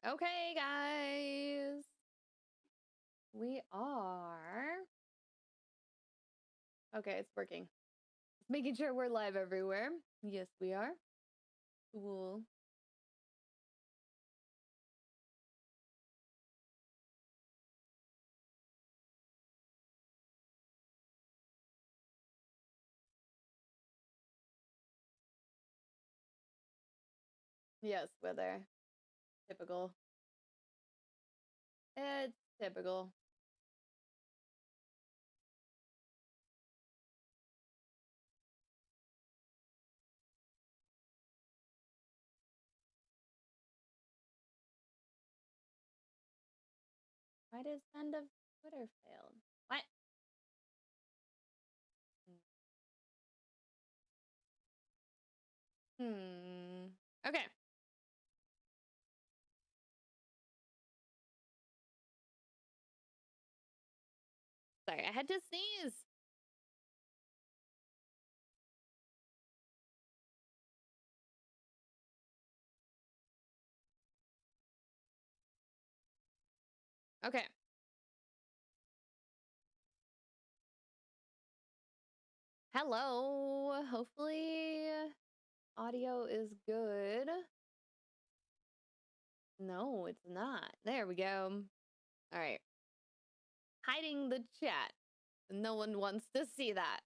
Okay, guys. We are... Okay, it's working. Just making sure we're live everywhere. Yes, we are. Cool. Yes, weather. Typical. It's typical. Why does send of Twitter failed? What? Okay. Sorry, I had to sneeze. Okay. Hello. Hopefully audio is good. No, it's not. There we go. All right. Hiding the chat. No one wants to see that.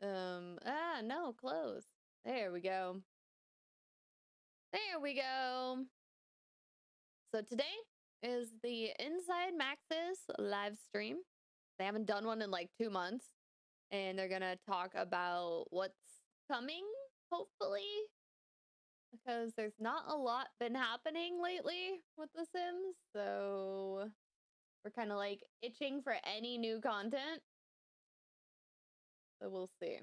No, close. There we go. There we go. So today is the Inside Maxis live stream. They haven't done one in like 2 months, and they're gonna talk about what's coming, hopefully, because there's not a lot been happening lately with The Sims. So we're kind of like itching for any new content. So we'll see.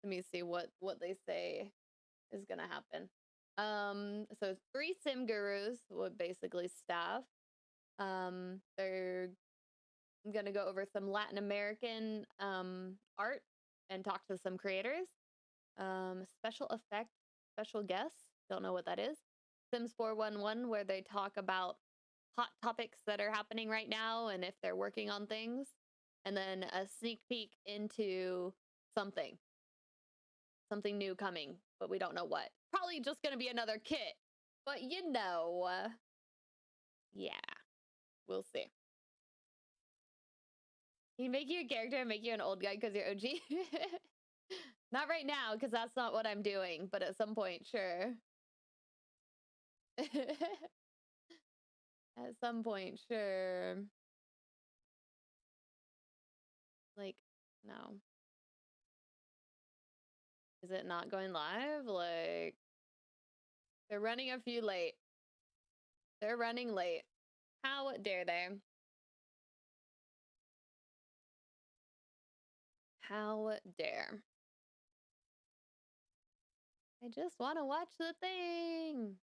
Let me see what they say is gonna happen. So 3 sim gurus would basically staff. They're gonna go over some Latin American art and talk to some creators. Special effect, special guests. Don't know what that is. Sims 411, where they talk about hot topics that are happening right now and if they're working on things. And then a sneak peek into something new coming, but we don't know what. Probably just gonna be another kit, but yeah, we'll see. Can you make you a character and make you an old guy because you're OG? Not right now, because that's not what I'm doing, but at some point, sure. At some point, sure. Like, no. Is it not going live? Like, they're running a few late. They're running late. How dare they? How dare? I just want to watch the thing.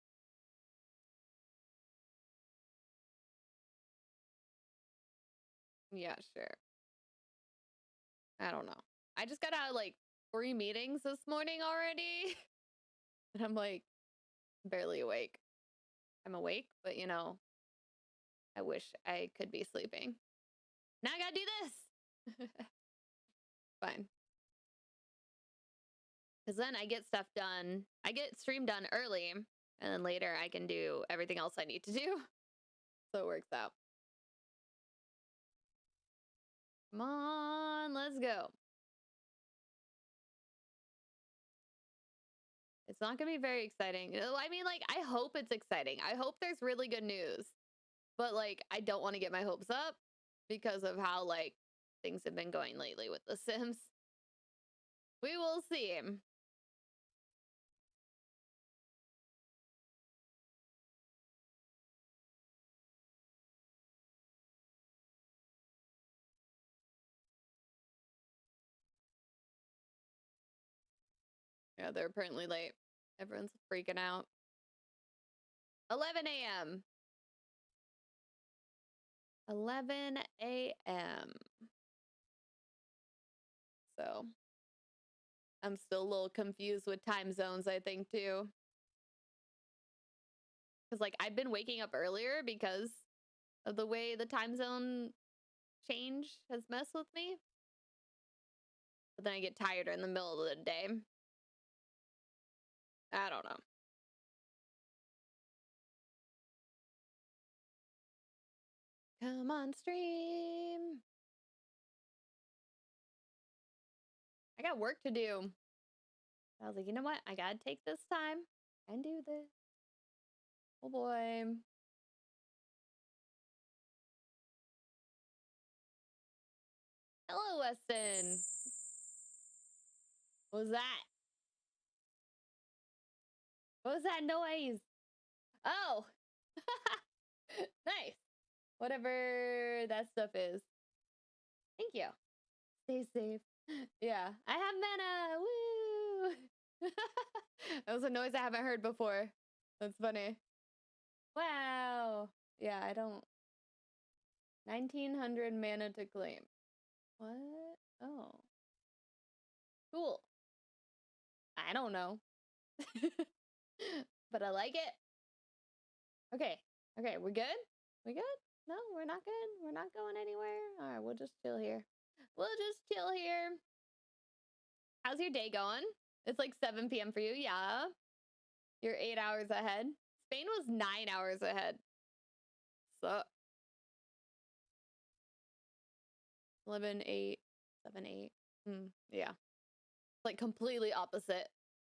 Yeah, sure. I don't know. I just got out of like 3 meetings this morning already. And I'm like barely awake. I'm awake, but I wish I could be sleeping. Now I gotta do this. Fine. Because then I get stuff done. I get stream done early, and then later I can do everything else I need to do. So it works out. Come on, let's go. It's not gonna be very exciting. I mean, like, I hope it's exciting. I hope there's really good news. But like, I don't want to get my hopes up because of how like things have been going lately with The Sims. We will see. Yeah, they're apparently late. Everyone's freaking out. 11 a.m. 11 a.m. So I'm still a little confused with time zones, I think, too. Because, like, I've been waking up earlier because of the way the time zone change has messed with me. But then I get tired in the middle of the day. I don't know. Come on, stream. I got work to do. I was like, you know what? I gotta take this time and do this. Oh boy. Hello, Weston. What was that? What was that noise? Oh. Nice. Whatever that stuff is. Thank you. Stay safe. Yeah, I have mana. Woo! That was a noise I haven't heard before. That's funny. Wow. Yeah, I don't. 1900 mana to claim. What? Oh. Cool. I don't know. But I like it. Okay. Okay, we good? We good? No, we're not good. We're not going anywhere. All right, we'll just chill here. We'll just chill here. How's your day going? It's like 7 p.m. for you. Yeah. You're 8 hours ahead. Spain was 9 hours ahead. So 11, 8, 7, 8. Yeah. Like completely opposite.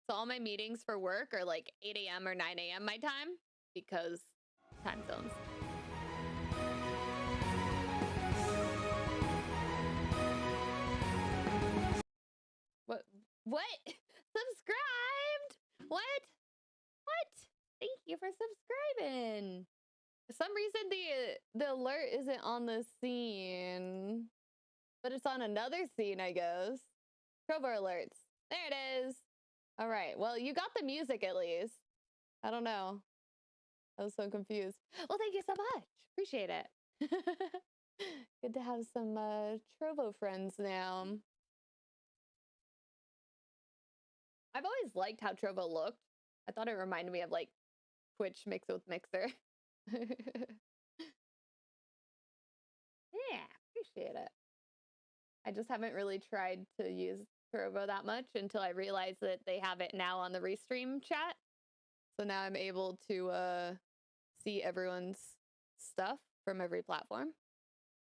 So all my meetings for work are like 8 a.m. or 9 a.m. my time because time zones. What? Subscribed? What? Thank you for subscribing. For some reason the alert isn't on the scene, but it's on another scene, I guess. Trovo alerts. There it is. All right. Well, you got the music at least. I don't know. I was so confused. Well, thank you so much. Appreciate it. Good to have some Trovo friends now. I've always liked how Trovo looked. I thought it reminded me of like Twitch mixed with Mixer. Yeah, appreciate it. I just haven't really tried to use Trovo that much until I realized that they have it now on the Restream chat. So now I'm able to see everyone's stuff from every platform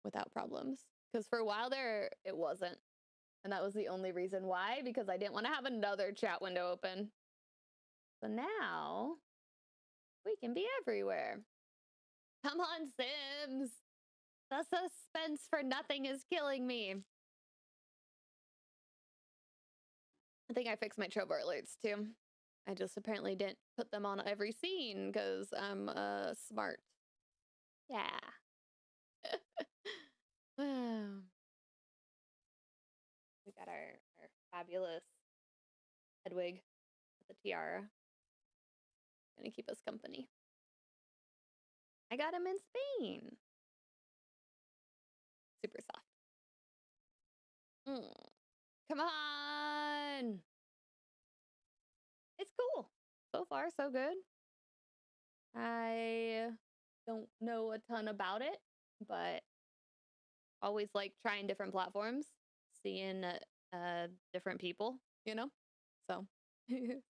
without problems. Because for a while there, it wasn't. And that was the only reason why, because I didn't want to have another chat window open. So now we can be everywhere. Come on, Sims. The suspense for nothing is killing me. I think I fixed my Trovo alerts too. I just apparently didn't put them on every scene because I'm smart. Yeah. We got our fabulous Hedwig with the tiara. Gonna keep us company. I got him in Spain. Super soft. Come on. It's cool. So far, so good. I don't know a ton about it, but always like trying different platforms, seeing different people, you know? So,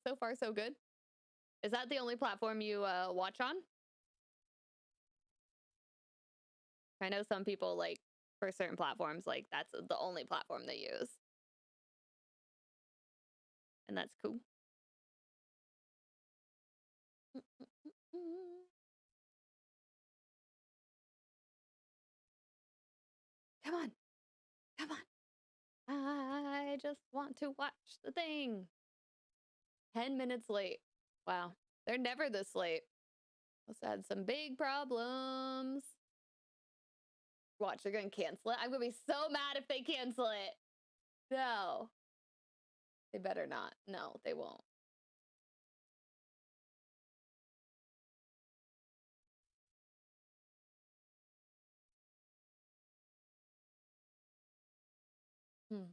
so far, so good. Is that the only platform you watch on? I know some people, like, for certain platforms, like, that's the only platform they use. And that's cool. Come on. Come on. I just want to watch the thing. 10 minutes late. Wow. They're never this late. Must have had some big problems. Watch, they're gonna cancel it. I'm gonna be so mad if they cancel it. No. They better not. No, they won't. Hmm.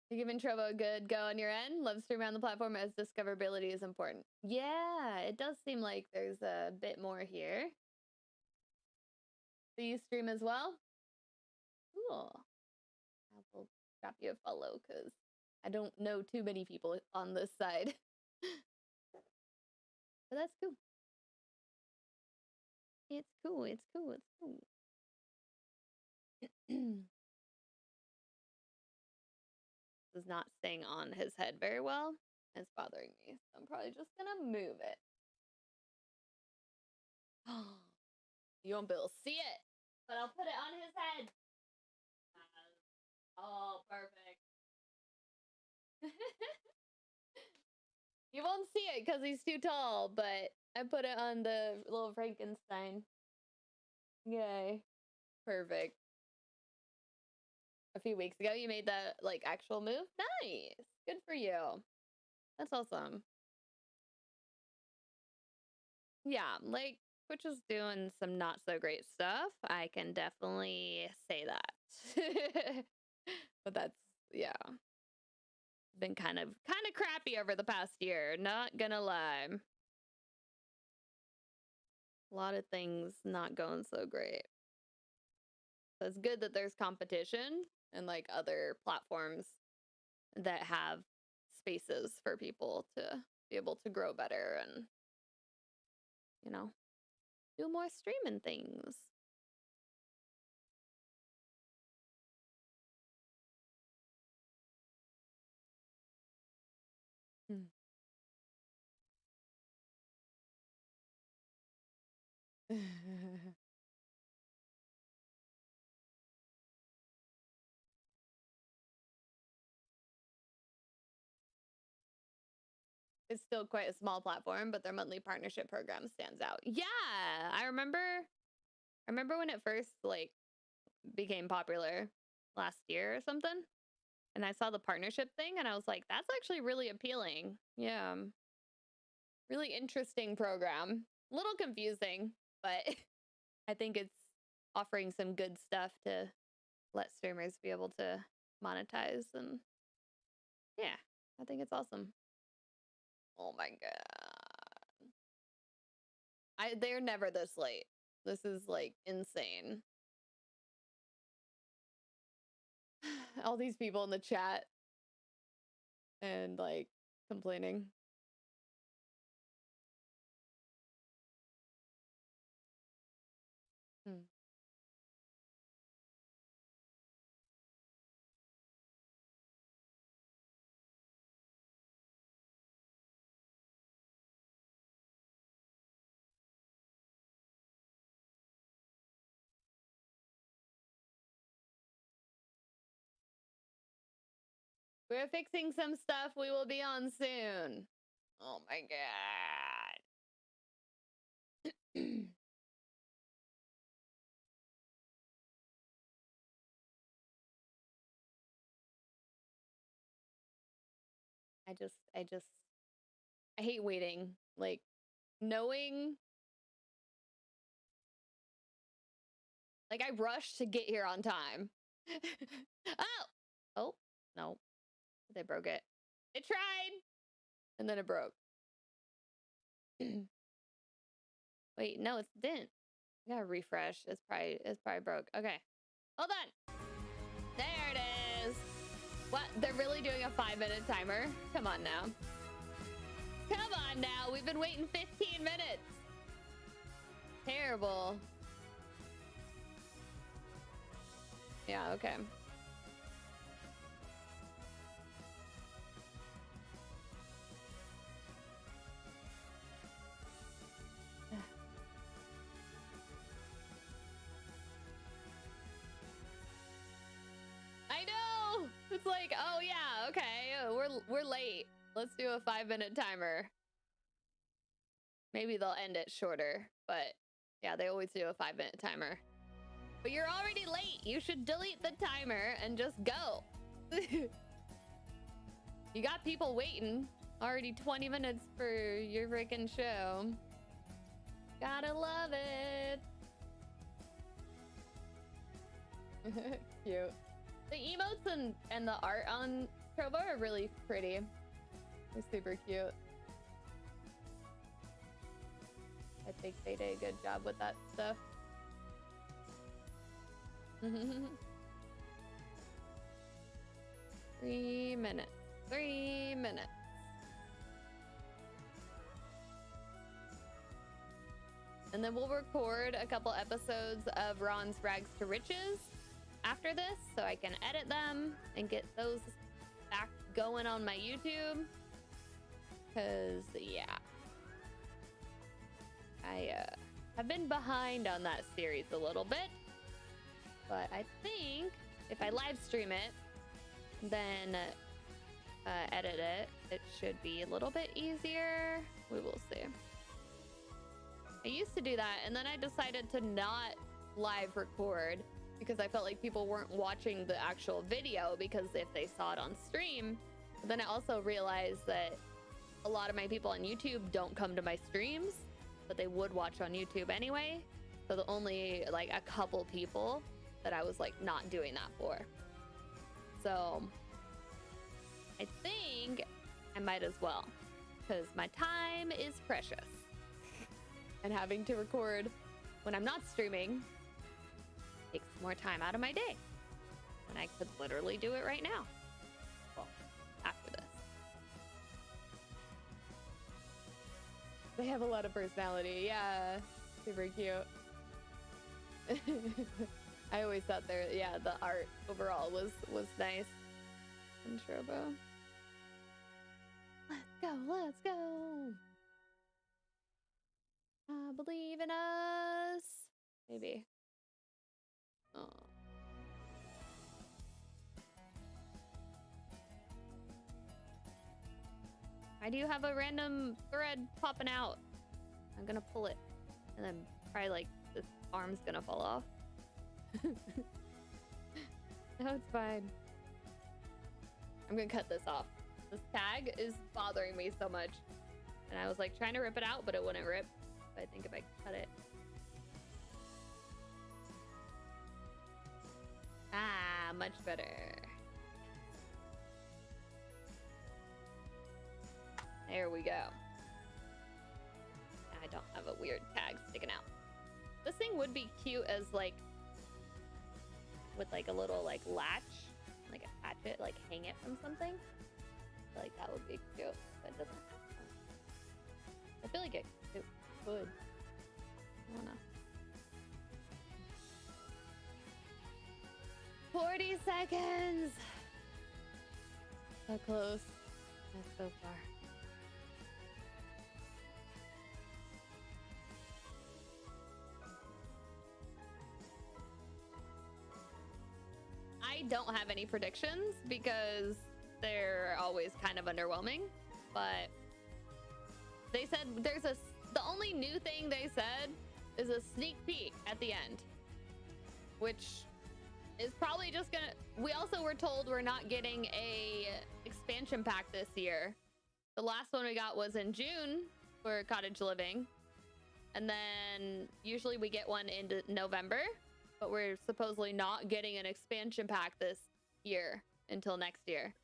You're giving Trovo a good go on your end. Livestream on the platform as discoverability is important. Yeah, it does seem like there's a bit more here. Do you stream as well? Cool. I will drop you a follow because I don't know too many people on this side. But that's cool. It's cool. It's cool. It's cool. Is not staying on his head very well. It's bothering me. So I'm probably just gonna move it. You won't be able to see it, but I'll put it on his head. Oh, perfect. You won't see it because he's too tall, but I put it on the little Frankenstein. Yay. Perfect. A few weeks ago, you made that, like, actual move? Nice. Good for you. That's awesome. Yeah, like, Twitch is doing some not so great stuff. I can definitely say that. But that's, yeah. Been kind of crappy over the past year, not gonna lie. A lot of things not going so great. So it's good that there's competition and like other platforms that have spaces for people to be able to grow better and, you know, do more streaming things. It's still quite a small platform, but their monthly partnership program stands out. Yeah, I remember when it first like became popular last year or something, and I saw the partnership thing and I was like, that's actually really appealing. Yeah. Really interesting program. A little confusing, but I think it's offering some good stuff to let streamers be able to monetize, and yeah, I think it's awesome. Oh my god. They're never this late. This is like insane. All these people in the chat and like complaining. Hmm. We're fixing some stuff. We will be on soon. Oh my god. I hate waiting. Like, knowing, like, I rushed to get here on time. Oh, no. They broke it. It tried, and then it broke. Wait, no, it didn't. I gotta refresh. It's probably broke. Okay, hold on. There it is. What? They're really doing a 5-minute timer? Come on now. Come on now. We've been waiting 15 minutes. Terrible. Yeah, okay. I know. It's like, oh yeah, okay. We're late. Let's do a 5-minute timer. Maybe they'll end it shorter, but yeah, they always do a 5-minute timer. But you're already late. You should delete the timer and just go. You got people waiting. Already 20 minutes for your freaking show. Gotta love it. Cute. The emotes and the art on Trovo are really pretty. They're super cute. I think they did a good job with that stuff. 3 minutes. 3 minutes. And then we'll record a couple episodes of Ron's Rags to Riches after this, so I can edit them and get those back going on my YouTube. Cause yeah, I have been behind on that series a little bit, but I think if I live stream it, then edit it, it should be a little bit easier. We will see. I used to do that, and then I decided to not live record because I felt like people weren't watching the actual video, because if they saw it on stream. But then I also realized that a lot of my people on YouTube don't come to my streams, but they would watch on YouTube anyway. So the only like a couple people that I was like not doing that for. So I think I might as well, because my time is precious. And having to record when I'm not streaming takes more time out of my day. And I could literally do it right now. Well, after this. They have a lot of personality. Yeah, super cute. I always thought the art overall was nice. And Trovo. Let's go, let's go. Believe in us. Maybe. Oh. Why do you have a random thread popping out? I'm gonna pull it, and then probably like this arm's gonna fall off. No, it's fine. I'm gonna cut this off. This tag is bothering me so much, and I was like trying to rip it out, but it wouldn't rip. I think if I cut it. Ah, much better. There we go. I don't have a weird tag sticking out. This thing would be cute as like, with like a little like latch, like attach it, like hang it from something. Like that would be cute, but it doesn't. I feel like it could. I don't know. 40 seconds. So close. That's so far. I don't have any predictions because they're always kind of underwhelming, but they said the only new thing they said is a sneak peek at the end, which is probably just gonna. We also were told we're not getting a expansion pack this year. The last one we got was in June for Cottage Living, and then usually we get one in November, but we're supposedly not getting an expansion pack this year until next year.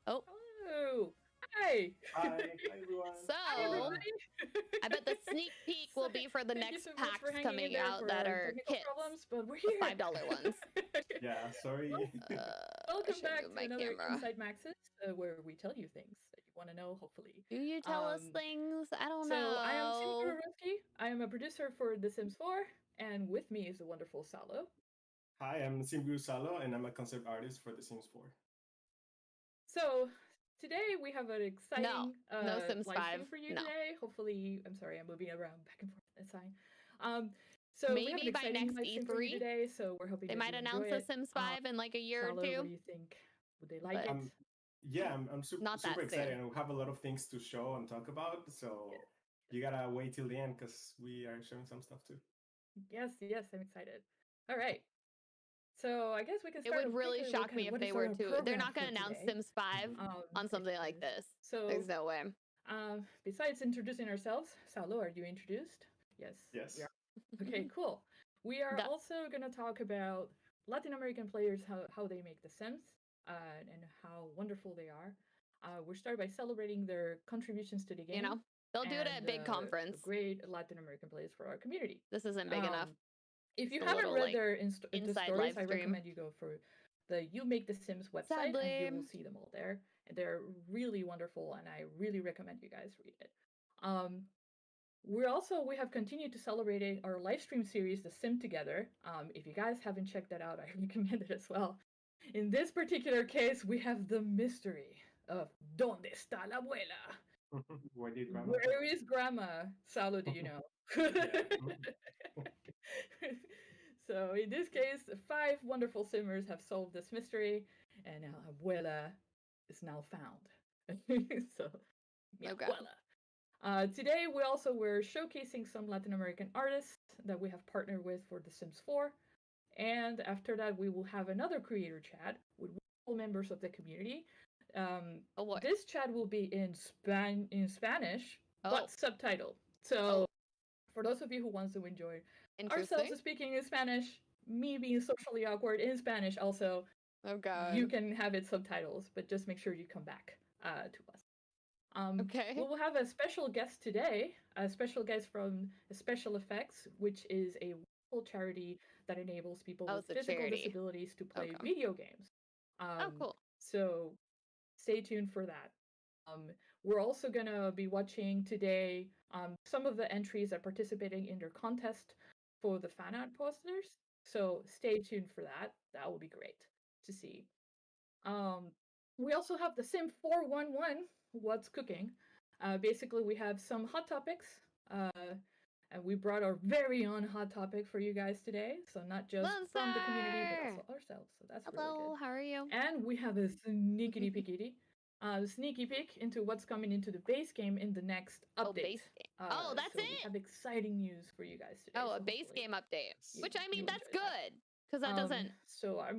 Oh. Hello. Hi. Hi. Hi, everyone. So, Hi, everybody. I bet the sneak peek will be for the next so much packs for hanging coming in there out for that our are technical kits. problems, but we're The here. $5 ones. Yeah, sorry. Welcome should back move to my another camera. Inside Maxis, where we tell you things that you want to know, hopefully. Do you tell us things? I don't So know. I am Sim Gorowski. I am a producer for The Sims 4, and with me is the wonderful Salo. Hi, I'm Simbu Salo, and I'm a concept artist for The Sims 4. So today we have an exciting no Sims live 5. stream for you No. today. Hopefully, I'm sorry, I'm moving around back and forth. That's fine. So we have Maybe an by exciting next live stream for you E3, today. So we're hoping they that might you announce enjoy The it. Sims 5 in like a year Salo, or two. what do you think? Would they like But- it? Yeah, I'm Not that super excited, soon. and we have a lot of things to show and talk about, so you gotta wait till the end, because we are showing some stuff too. Yes, I'm excited. All right. So I guess we can It start. would really quickly shock look me at if what they is were our to. They're program not going for to announce today. Sims 5 on something like this. So There's no way. Besides introducing ourselves, Salo, are you introduced? Yes. Yes. we are. Okay, cool. We are Duh. also going to talk about Latin American players how they make The Sims and how wonderful they are. We started by celebrating their contributions to the game. You know, they'll do it at a big conference. Great Latin American players for our community. This isn't big enough. If you It's a haven't little, read like, their inside stories, I Livestream. recommend you go for the You Make The Sims website, and you will see them all there. And they're really wonderful, and I really recommend you guys read it. We have continued to celebrate our live stream series, The Sim Together. If you guys haven't checked that out, I recommend it as well. In this particular case, we have the mystery of ¿Dónde está la abuela? Where is grandma? Salo, do you know? So in this case, 5 wonderful simmers have solved this mystery, and abuela is now found. So, yeah, Okay. abuela. Today we're showcasing some Latin American artists that we have partnered with for The Sims 4. And after that, we will have another creator chat with all members of the community. This chat will be in Spanish, but subtitled. So for those of you who wants to enjoy ourselves speaking in Spanish, me being socially awkward in Spanish also, you can have it subtitles, but just make sure you come back to us. We will have a special guest today, a special guest from Special Effects, which is a wonderful charity that enables people with physical disabilities to play video games. Cool. So stay tuned for that. We're also going to be watching today some of the entries that are participating in their contest for the fan art posters. So stay tuned for that. That will be great to see. We also have the Sim 411, What's Cooking. Basically, we have some hot topics. And we brought our very own hot topic for you guys today. So not just from the community, but also ourselves. So that's really good. How are you? And we have a sneaky peek into what's coming into the base game in the next update. Base game. That's it? We have exciting news for you guys today. A base game update. Which, I mean, that's good. Because that doesn't...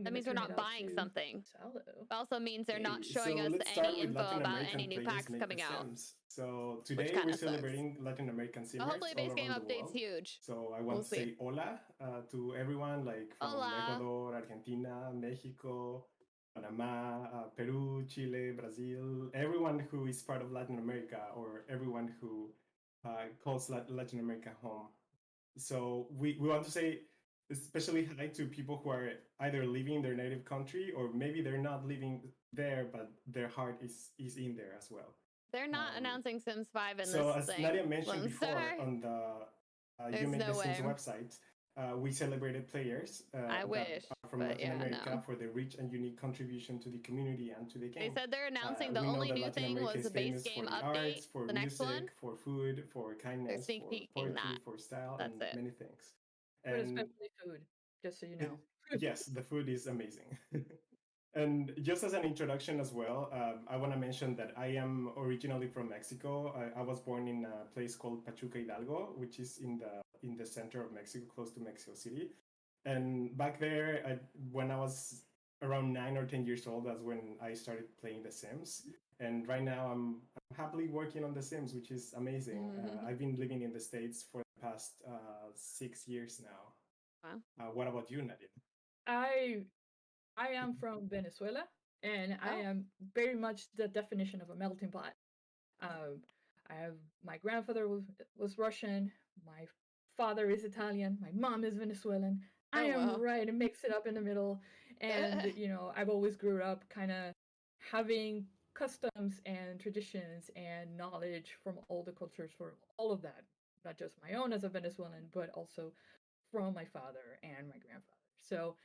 that means we're not buying something. It also means they're not showing us any info about any new packs coming out. So today we're celebrating Latin American Simmers. Hopefully base game update's huge. So I want to say hola to everyone, like from Ecuador, Argentina, Mexico, Panama, Peru, Chile, Brazil, everyone who is part of Latin America, or everyone who calls Latin America home. So we want to say especially hi to people who are either living in their native country, or maybe they're not living there, but their heart is in there as well. They're not announcing Sims 5 in this thing. So as Nadia mentioned before on the You Make The Sims website, we celebrated players from Latin America for their rich and unique contribution to the community and to the game. They said they're announcing the only new thing was the base game update, arts, for the next music, one. for food, for kindness, for poetry, for style, and many things. But especially food, just so you know. Yes, the food is amazing. And just as an introduction as well, I want to mention that I am originally from Mexico. I was born in a place called Pachuca Hidalgo, which is in the center of Mexico, close to Mexico City. And back there, when I was around 9 or 10 years old, that's when I started playing The Sims. And right now, I'm happily working on The Sims, which is amazing. I've been living in the States for the past 6 years now. Wow. What about you, Nadia? I am from Venezuela, and I am very much the definition of a melting pot. My grandfather was Russian, my father is Italian, my mom is Venezuelan. I am right and mix it up in the middle. And, I've always grew up kind of having customs and traditions and knowledge from all the cultures for all of that. Not just my own as a Venezuelan, but also from my father and my grandfather. So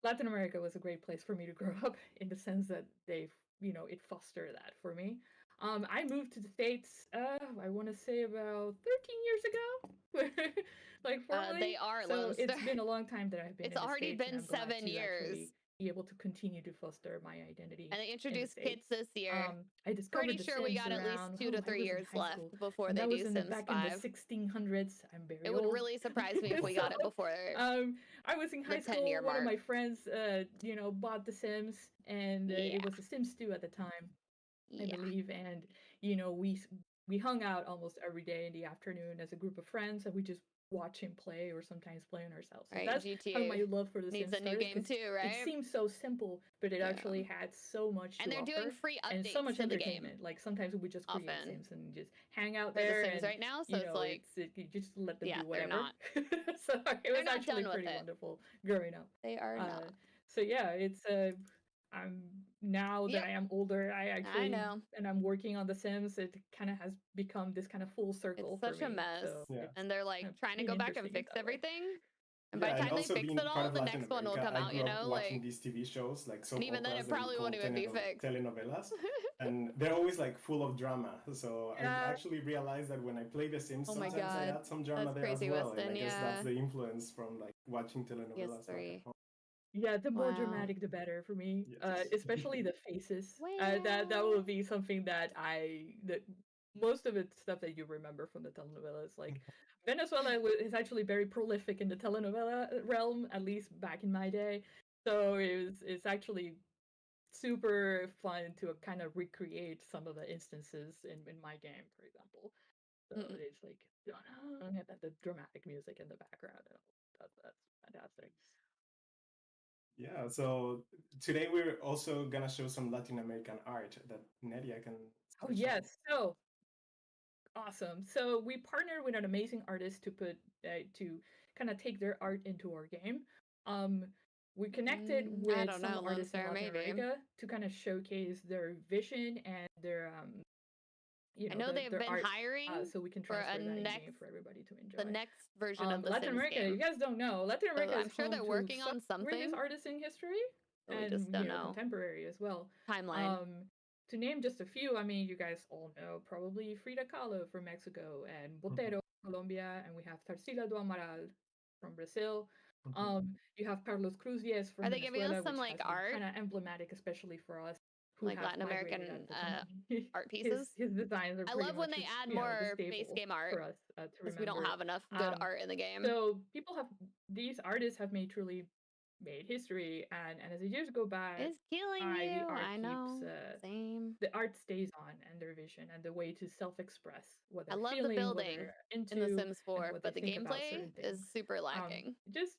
Latin America was a great place for me to grow up in the sense that it fostered that for me. I moved to the States, I want to say about 13 years ago, like formally. They are, so it's been a long time that I've been. It's already been 7 years. Be able to continue to foster my identity. And they introduced kids this year. I discovered pretty sure we got at least 2 to 3 years left before they do Sims 5. Back in the 1600s. I'm very old. It would really surprise me if we got it before. I was in high school. One of my friends, bought The Sims, and it was a Sims 2 at the time, I believe. And we we hung out almost every day in the afternoon as a group of friends, and we just watch him play or sometimes playing ourselves. So Right, that's how my GTA love for The needs Sims a new started, game 'cause too, it right? seems so simple, but it Yeah. actually had so much And to they're doing offer free and so updates much to the game entertainment. Like sometimes we just create often Sims and just hang out for The there, Sims and right now. So you it's know, like, you just let them yeah, do they're whatever. not. So it They're was not actually done with pretty it. wonderful growing up. They are not. So yeah, it's I'm now that Yep, I am older, I I actually know. and I'm working on The Sims. It kind of has become this kind of full circle It's for such a me. mess. So Yeah. it's And they're like kind of trying to been go back and interesting in fix that way. everything. And by Yeah, the and time they also fix being it part all, of the Latin next one will America, come I out, grew you up know? watching Like, these TV shows, like soap and even then operas it that we probably call won't even be fixed. telenovelas, and they're always like full of drama. So I've Yeah, actually realized that when I play The Sims, Oh my sometimes I god. add some drama That's there as crazy, well, and I Weston. guess that's Yeah. the influence from like watching telenovelas back at PS3. home. yeah, the more Wow. dramatic, the better for me. Yes. Especially the faces. That Well, will be something that most of it's stuff that you remember from the telenovelas. Like Venezuela is actually very prolific in the telenovela realm, at least back in my day. So it's actually super fun to kind of recreate some of the instances in my game, for example. So mm-mm. it's like the dramatic music in the background and all. That's fantastic. Yeah, so today we're also gonna show some Latin American art that Nadia can Oh start showing. yes, so awesome. So we partnered with an amazing artist to kind of take their art into our game. Um, we connected I with don't some know, Lone artists in Star, Latin maybe. America to kind of showcase their vision and their I know they've their been art, hiring so we can for a transfer that in next game for everybody to the enjoy. next version of the Latin Sims America, you game. guys don't know, Latin So America is I'm sure home they're to working some on greatest something, artists in history but we and just don't know. contemporary as well. Timeline. To name just a few, I mean, you guys all know probably Frida Kahlo from Mexico and Botero from Colombia, and we have Tarsila do Amaral from Brazil. You have Carlos Cruz Diez from Are they giving us Venezuela, some which like has been art, kind of emblematic, especially for us who like have Latin American migrated out of the country. art pieces? His designs are I pretty love when much they add the more base staple game art for us to because we don't remember. have enough good art in the game. So these artists have made history, and as the years go by, It's killing the you. art I keeps know. Same. the art stays on, and their vision and the way to self-express what I they're love the feeling, what building they're in The into, Sims and 4, what they but the think about gameplay certain is things. super lacking. Just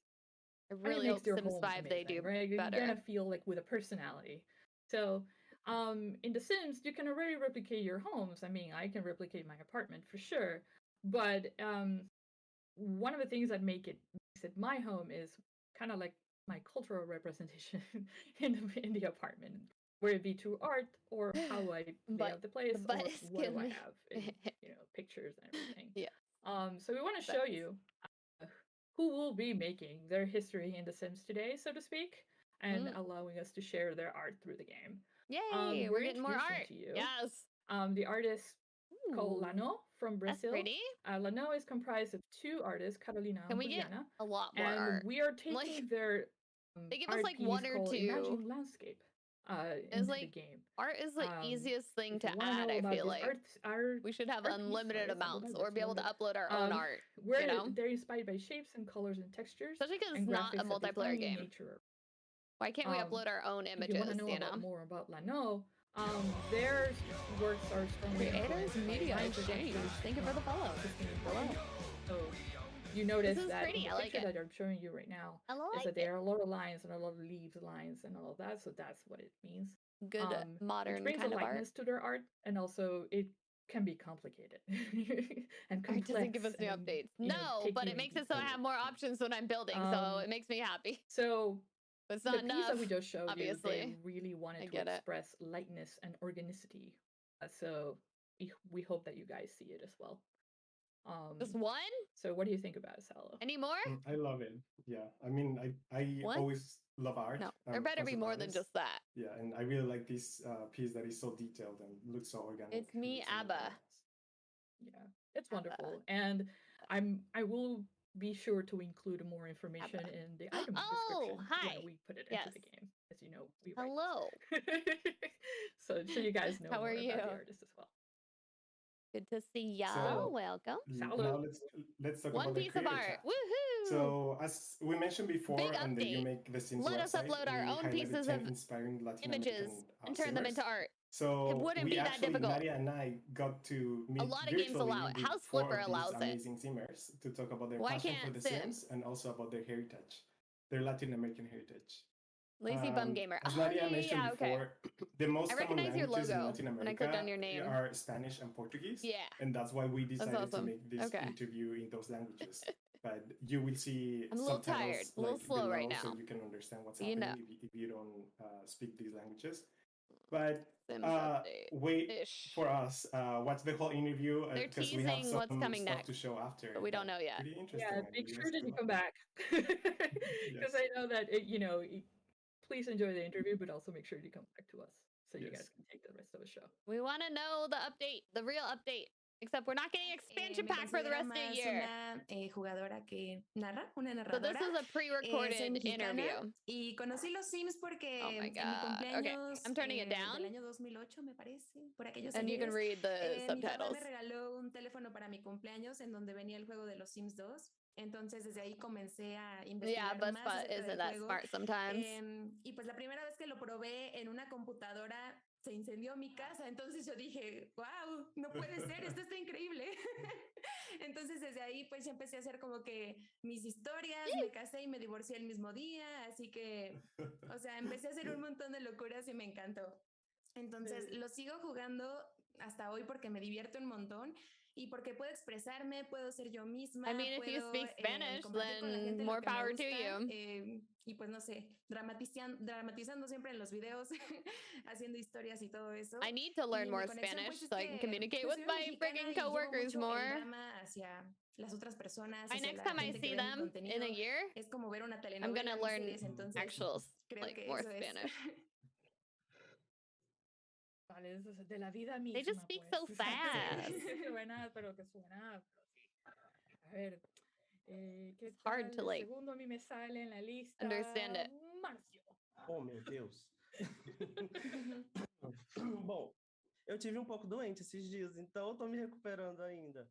I and it really makes hope their Sims homes 5 they amazing, do right? You're better. gonna feel like with a personality. So, in The Sims, you can already replicate your homes. I mean, I can replicate my apartment for sure, but one of the things that makes it my home is kind of like my cultural representation in the apartment, whether it be through art or how I lay out the place the butt or is what do killing I me. have in pictures and everything. Yeah. So we want to show you who will be making their history in The Sims today, so to speak, and allowing us to share their art through the game. Yay, we're getting more art. To you, yes. the artist called Lano from Brazil. That's pretty. Lano is comprised of two artists, Carolina Can and we get Juliana, a lot more and art? we are taking their they give us art like piece one or called two. Imagine Landscape It's into like the game. art is the easiest thing If to you wanna add. know I about feel this like we should have art piece, unlimited sorry, amounts seguro, or be able to seguramente. upload our own art. Where You know, they're inspired by shapes and colors and textures especially because and it's not a graphics that they multiplayer find in game. nature. Why can't we upload our own If you want images? to know You know, more about Lano, their works are strongly Creators influenced by Media lines and Exchange. textures Thank you for the follow. Hello. So you notice This is that pretty. in I the like picture it. that I'm showing you right now I is like that it. there are a lot of lines and a lot of leaves lines and all of that. So that's what it means. Good modern which brings kind a of art. lightness to their art, and also it can be complicated and complex. Art doesn't give us new and, updates. you know, No, but it taking makes it so I have more options when I'm building. So it makes me happy. So But it's the not piece enough. that we just showed you, they Obviously, really wanted I to get it. express lightness and organicity. So we hope that you guys see it as well. Just one? So what do you think about it, Salo? Any more? I love it. Yeah, I mean, I One? always love art. No, there better be concept more than artist. just that. Yeah, and I really like this piece that is so detailed and looks so organic. It's me, Abba. Yeah, it's wonderful, and I will be sure to include more information Abba. in the item Oh, description hi. when we put it Yes. into the game. As you know, we write. Hello. so you guys know How more are you? about the artist as well. Good to see y'all. So, Welcome. Now let's talk One about the piece of creator art. chat. Woohoo! So as we mentioned before, Big on the You update. Make the Sims Let us website, upload our we own highlighted pieces 10 of inspiring Latin images American and turn them simmers. into art. So wouldn't we be that actually, difficult. Nadia and I got to A meet lot of games virtually allow it. with House 4 Flipper of these allows it. amazing simmers to talk about their Why passion for can't The Sims? Sims and also about their heritage, their Latin American heritage. Lazy Bum Gamer. As Oh, Nadia mentioned yeah, okay. before, the most I common recognize your languages in logo Latin when I clicked America on your name. are Spanish and Portuguese. Yeah. And that's why we That's decided to awesome. make this Okay. interview in those languages. But you will see I'm a little tired, subtitles a little like slow below right so now. you can understand what's You happening know. if you don't speak these languages. But Sims update. wait Ish. for us. Watch the whole interview They're because we have teasing some what's coming stuff next, to show after. but we don't know yet. Pretty interesting. Yeah, and make really sure that you cool. come back. Because Yes. I know that, please enjoy the interview, but also make sure you come back to us so you guys Yes. can take the rest of the show. We want to know the update, the real update. Except we're not getting expansion Me pack for the considero rest of the más year. una jugadora que narra, una So this narradora. is a Soy pre-recorded mexicana interview. y conocí los Sims porque Oh my en mi god. Okay, cumpleaños I'm turning it down. del año 2008, me parece, por aquellos And you can ayeres, read the mi papá subtitles. me regaló un teléfono para mi cumpleaños en donde venía el juego de los Sims 2. Entonces desde ahí comencé a Yeah, investigar but más acerca isn't del that juego. smart sometimes? Y pues la primera vez que lo probé en una computadora se incendió mi casa, entonces yo dije, wow, no puede ser, esto está increíble. Entonces desde ahí pues ya empecé a hacer como que mis historias, me casé y me divorcié el mismo día, así que, o sea, empecé a hacer un montón de locuras y me encantó. Entonces lo sigo jugando hasta hoy porque me divierto un montón y porque puedo expresarme, puedo ser yo misma. I mean, if you puedo, speak Spanish, compartir con la gente then lo more que me power to gusta, you. y pues no sé, dramatizando siempre en los videos, haciendo historias y todo eso. I need to learn Y more mi conexión, Spanish pues, es so I can que, communicate pues, with soy my mexicana freaking y llevo coworkers mucho el more. drama hacia las otras personas, By hacia next la time I gente que see ve mi them in a contenido. year, Es como ver una I'm telenovela, gonna mis learn series, entonces actual, creo like, que more eso es. Spanish. Vale, eso es de la vida misma. They just speak pues. so fast. Suena, pero que suena, pero sí. A ver, ¿qué It's hard tal? to, El like, segundo a mí me sale en la lista. understand it. Márcio. Oh, meu Deus. Bom, eu tive pouco doente esses dias, então eu tô me recuperando ainda.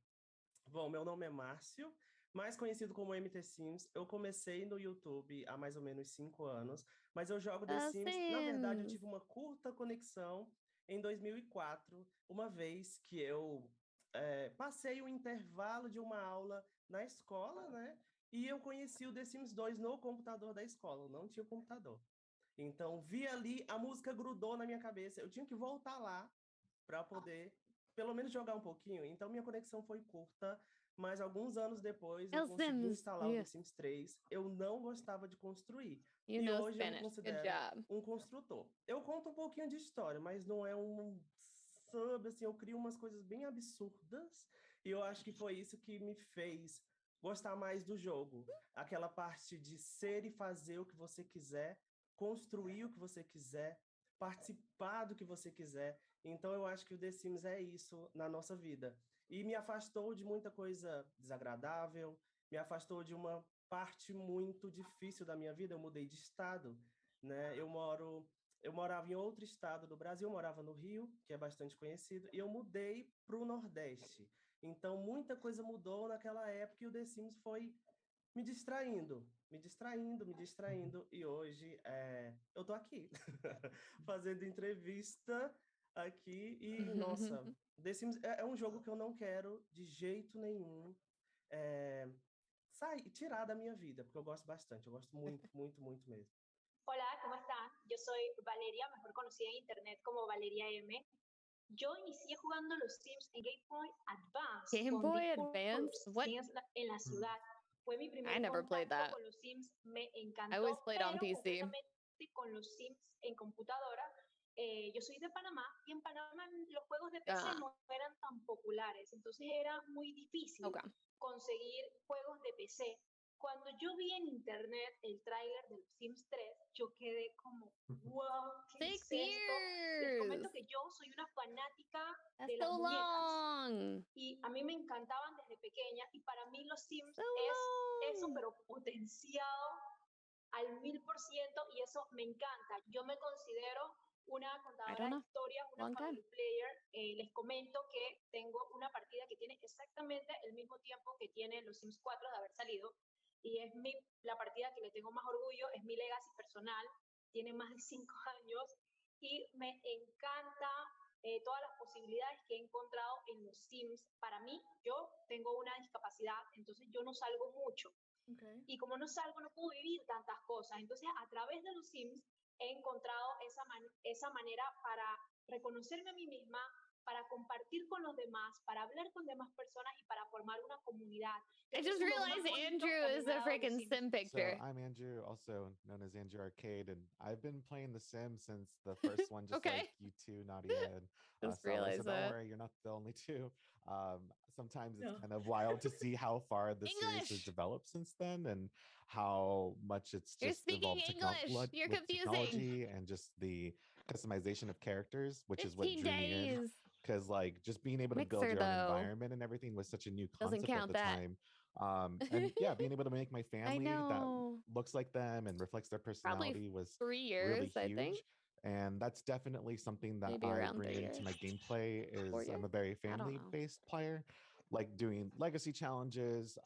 Bom, meu nome é Márcio, mais conhecido como MT Sims. Eu comecei no YouTube há mais ou menos 5 anos, mas eu jogo The Sims. Na verdade, eu tive uma curta conexão em 2004, uma vez que eu passei o intervalo de uma aula na escola, né? E eu conheci o The Sims 2 no computador da escola, eu não tinha computador. Então, vi ali, a música grudou na minha cabeça, eu tinha que voltar lá para poder, pelo menos, jogar um pouquinho. Então, minha conexão foi curta, mas alguns anos depois eu consegui instalar o The Sims 3. Eu não gostava de construir. E hoje eu me considero um construtor. Eu conto um pouquinho de história, mas não é assim, eu crio umas coisas bem absurdas, e eu acho que foi isso que me fez gostar mais do jogo. Aquela parte de ser e fazer o que você quiser, construir o que você quiser, participar do que você quiser. Então eu acho que o The Sims é isso na nossa vida. E me afastou de muita coisa desagradável, me afastou de uma parte muito difícil da minha vida. Eu mudei de estado, né? Eu morava em outro estado do Brasil, eu morava no Rio, que é bastante conhecido, e eu mudei para o Nordeste. Então muita coisa mudou naquela época e o The Sims foi me distraindo, e hoje eu tô aqui fazendo entrevista aqui e, nossa, The Sims é um jogo que eu não quero de jeito nenhum tirar da minha vida, porque eu gosto bastante, eu gosto muito, muito, muito mesmo. Hola, ¿cómo están? Yo soy Valeria, mejor conocida en internet como Valeria M. Yo inicié jugando los Sims en Game Boy Advance. Game Boy Advance? What? En la ciudad. Fue mi primer I never played that. con los Sims, me encantó. I always played on PC. Con los Sims en computadora. Yo soy de Panamá y en Panamá los juegos de PC no eran tan populares, entonces era muy difícil conseguir juegos de PC. Cuando yo vi en internet el tráiler de los Sims 3, yo quedé como, wow, ¿qué es esto? Les comento que yo soy una fanática de las muñecas. Y a mí me encantaban desde pequeña y para mí los Sims es eso, pero potenciado al 1000% y eso me encanta. Yo me considero una contadora de historias, una family player. Les comento que tengo una partida que tiene exactamente el mismo tiempo que tiene los Sims 4 de haber salido. Y es la partida que le tengo más orgullo, es mi legacy personal, tiene más de 5 años y me encanta todas las posibilidades que he encontrado en los Sims. Para mí, yo tengo una discapacidad, entonces yo no salgo mucho. Okay. Y como no salgo, no puedo vivir tantas cosas. Entonces, a través de los Sims, he encontrado esa manera para reconocerme a mí misma, para compartir con los demás, para hablar con demás personas y para formar una comunidad. I just realized Andrew is a freaking sim picture. So I'm Andrew, also known as Andrew Arcade, and I've been playing The Sims since the first one, just Okay. like you two, Nadia and Just Sally. realized So don't that. worry, you're not the only two. Sometimes it's No. kind of wild to see how far the series has English. developed since then, and how much it's You're just speaking evolved English. You're with confusing. technology and just the customization of characters, which is what 15 drew me in. days. Because like just being able to build Mixer, your own though. environment and everything was such a new Doesn't concept at count the that. time. And yeah, being able to make my I family that know. looks like them and reflects their Probably personality was 3 years, really I think. huge. And that's definitely something that Maybe I around bring 3 into years. my gameplay 4 is years? I'm a very I don't know. family-based player, like doing legacy challenges.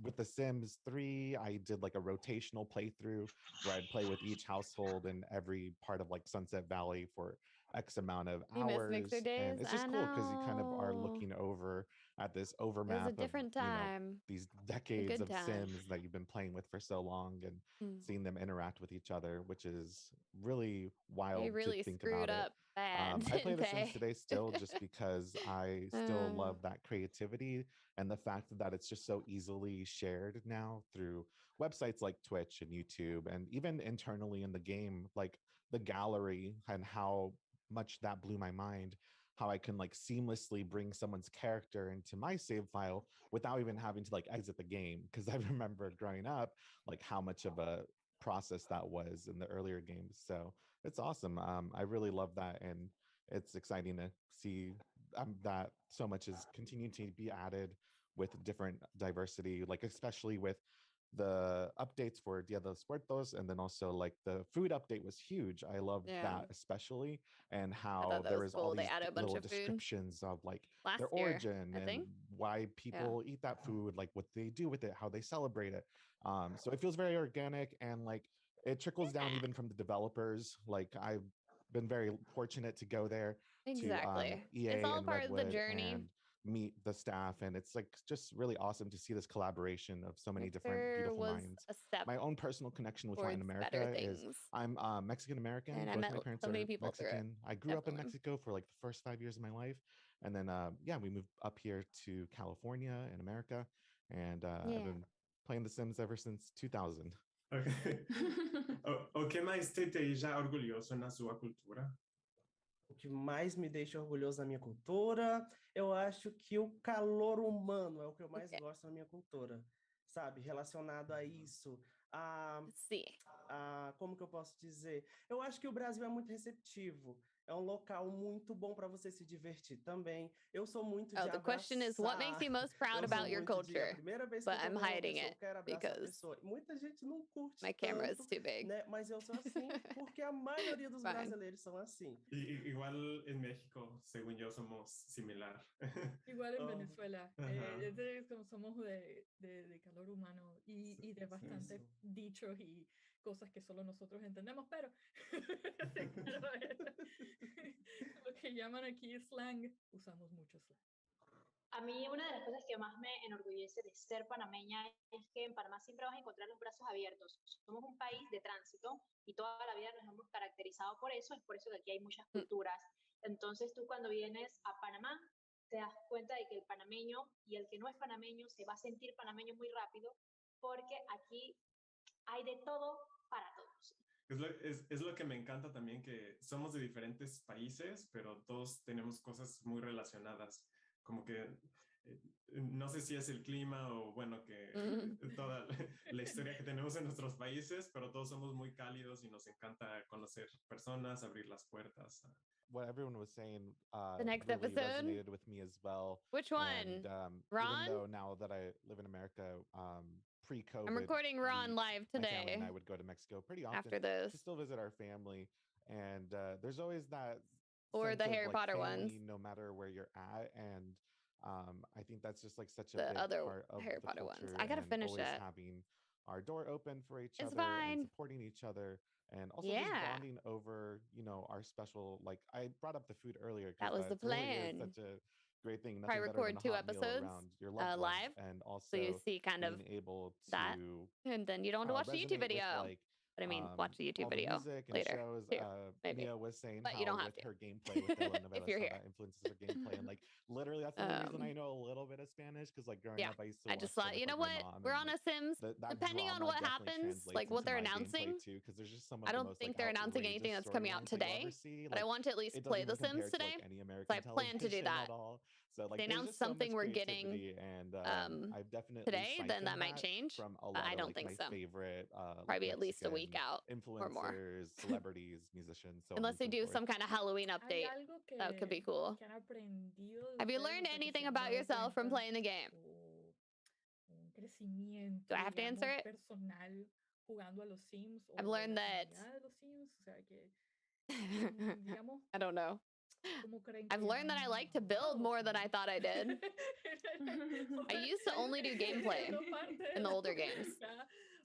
With The Sims 3, I did like a rotational playthrough where I'd play with each household in every part of like Sunset Valley for X amount of You miss Mixer hours. days? And it's just I cool because you kind of are know. looking over at this It was a overmap of, different you know, time. these A decades good of time. Sims that you've been playing with for so long and Mm. seeing them interact with each other, which is really They wild really to think screwed about it. up bad, I play didn't The Sims they? today still just because I still love that creativity and the fact that it's just so easily shared now through websites like Twitch and YouTube, and even internally in the game, like the gallery, and how much that blew my mind. How I can like seamlessly bring someone's character into my save file without even having to like exit the game. Because I remember growing up, like how much of a process that was in the earlier games. So it's awesome. I really love that, and it's exciting to see that so much is continuing to be added with different diversity, like especially with the updates for Dia de los Muertos, and then also like the food update was huge. I loved Yeah. that especially, and I how thought that there was was all cool. They these added a bunch little of food descriptions of like last their year, origin I and think. why people eat that food, like what they do with it, how they celebrate it. So it feels very organic, and like it trickles down Yeah. even from the developers. Like I've been very fortunate to go there to Exactly. EA It's all and part of the Redwood journey. and meet the staff, and it's like just really awesome to see this collaboration of so many different Mixer beautiful was minds. a step My own personal connection with Latin towards better America is things. I'm Mexican American. And I Both met my parents so many are people through it. Mexican. I grew up in Definitely. Mexico for like the first 5 years of my life, and then yeah, we moved up here to California in America, and Yeah. I've been playing The Sims ever since 2000. Ok. O que mais te deixa orgulhoso na sua cultura? O que mais me deixa orgulhoso na minha cultura, eu acho que o calor humano é o que eu mais gosto na minha cultura, sabe? Relacionado a isso, como que eu posso dizer? Eu acho que o Brasil é muito receptivo. É um local muito bom para você se divertir também. Eu sou muito de the question is, what makes you most proud about your culture? But I'm hiding it because muita gente não curte my camera is tanto, too big. né? Mas eu sou assim porque a maioria dos brasileiros são assim. Igual en México, según yo, somos similar. Igual en Venezuela. Somos de calor humano y de bastante dichos y cosas que solo nosotros entendemos, pero lo que llaman aquí slang, usamos mucho slang. A mí una de las cosas que más me enorgullece de ser panameña es que en Panamá siempre vas a encontrar los brazos abiertos. Somos un país de tránsito y toda la vida nos hemos caracterizado por eso, es por eso que aquí hay muchas culturas. Entonces tú cuando vienes a Panamá te das cuenta de que el panameño y el que no es panameño se va a sentir panameño muy rápido porque aquí hay de todo para todos. Es lo que me encanta también, que somos de diferentes países, pero todos tenemos cosas muy relacionadas. Como que no sé si es el clima o bueno, que toda la historia que tenemos en nuestros países, pero todos somos muy cálidos y nos encanta conocer personas, abrir las puertas. What everyone was saying the next really episode resonated with me as well. Which one? And, Ron? Even though now that I live in America, pre-COVID, I'm recording Ron live my family today. and I would go to Mexico pretty often After this. to still visit our family. And there's always that or sense the of, Harry like, Potter family, ones. no matter where you're at. And I think that's just like such a The big other part of Harry the Potter culture, ones. I gotta and finish always that. having our door open for each It's other and fine. supporting each other. And also just bonding over, you know, our special, like I brought up the food earlier That because was the that really is plan. such a great thing. Probably Nothing better than record a 2 hot meal episodes around your loved ones. live, And also so you see kind of being able that, to and then you don't have to watch the YouTube resonate with video. like But I mean, watch the YouTube all the video music and later. shows. Too, maybe. Mia was saying But how you don't have with to. her gameplay with telenovelas, If you're how here. that influences her gameplay. And like literally that's the only reason I know a little bit of Spanish, because like growing up I used to I watch just stuff thought, with, you know like, what? my mom, We're and on a Sims. that Depending on drama what definitely happens, translates like what into they're my announcing. gameplay too, because there's just some of I the don't most think like they're announcing anything outrageous that's coming out storylines that you'll today, ever see. but I Like, want to at least it play doesn't The even Sims compare to today. like any So American I plan to do television that. at all. So If like they there's announce just so something much we're getting creativity, and I've definitely today, then that siphoned might change. from a But lot I of don't like think my so. favorite Probably like at least a week Mexican out or more. influencers, celebrities, musicians, so on Unless and they so do forth. some kind of Halloween update. ¿Hay algo That could be cool. que han aprendido de Have you ustedes, learned o sea, que se anything han about dado yourself from cuenta, playing the game? o un crecimiento, Do I have to answer digamos, it? personal jugando a los Sims, o I've de learned la that. comunidad de los Sims? O sea, que, digamos, I don't know. ¿cómo creen I've que learned that I han like to build madurado more than I como? thought I did. I used to only do gameplay in the older games.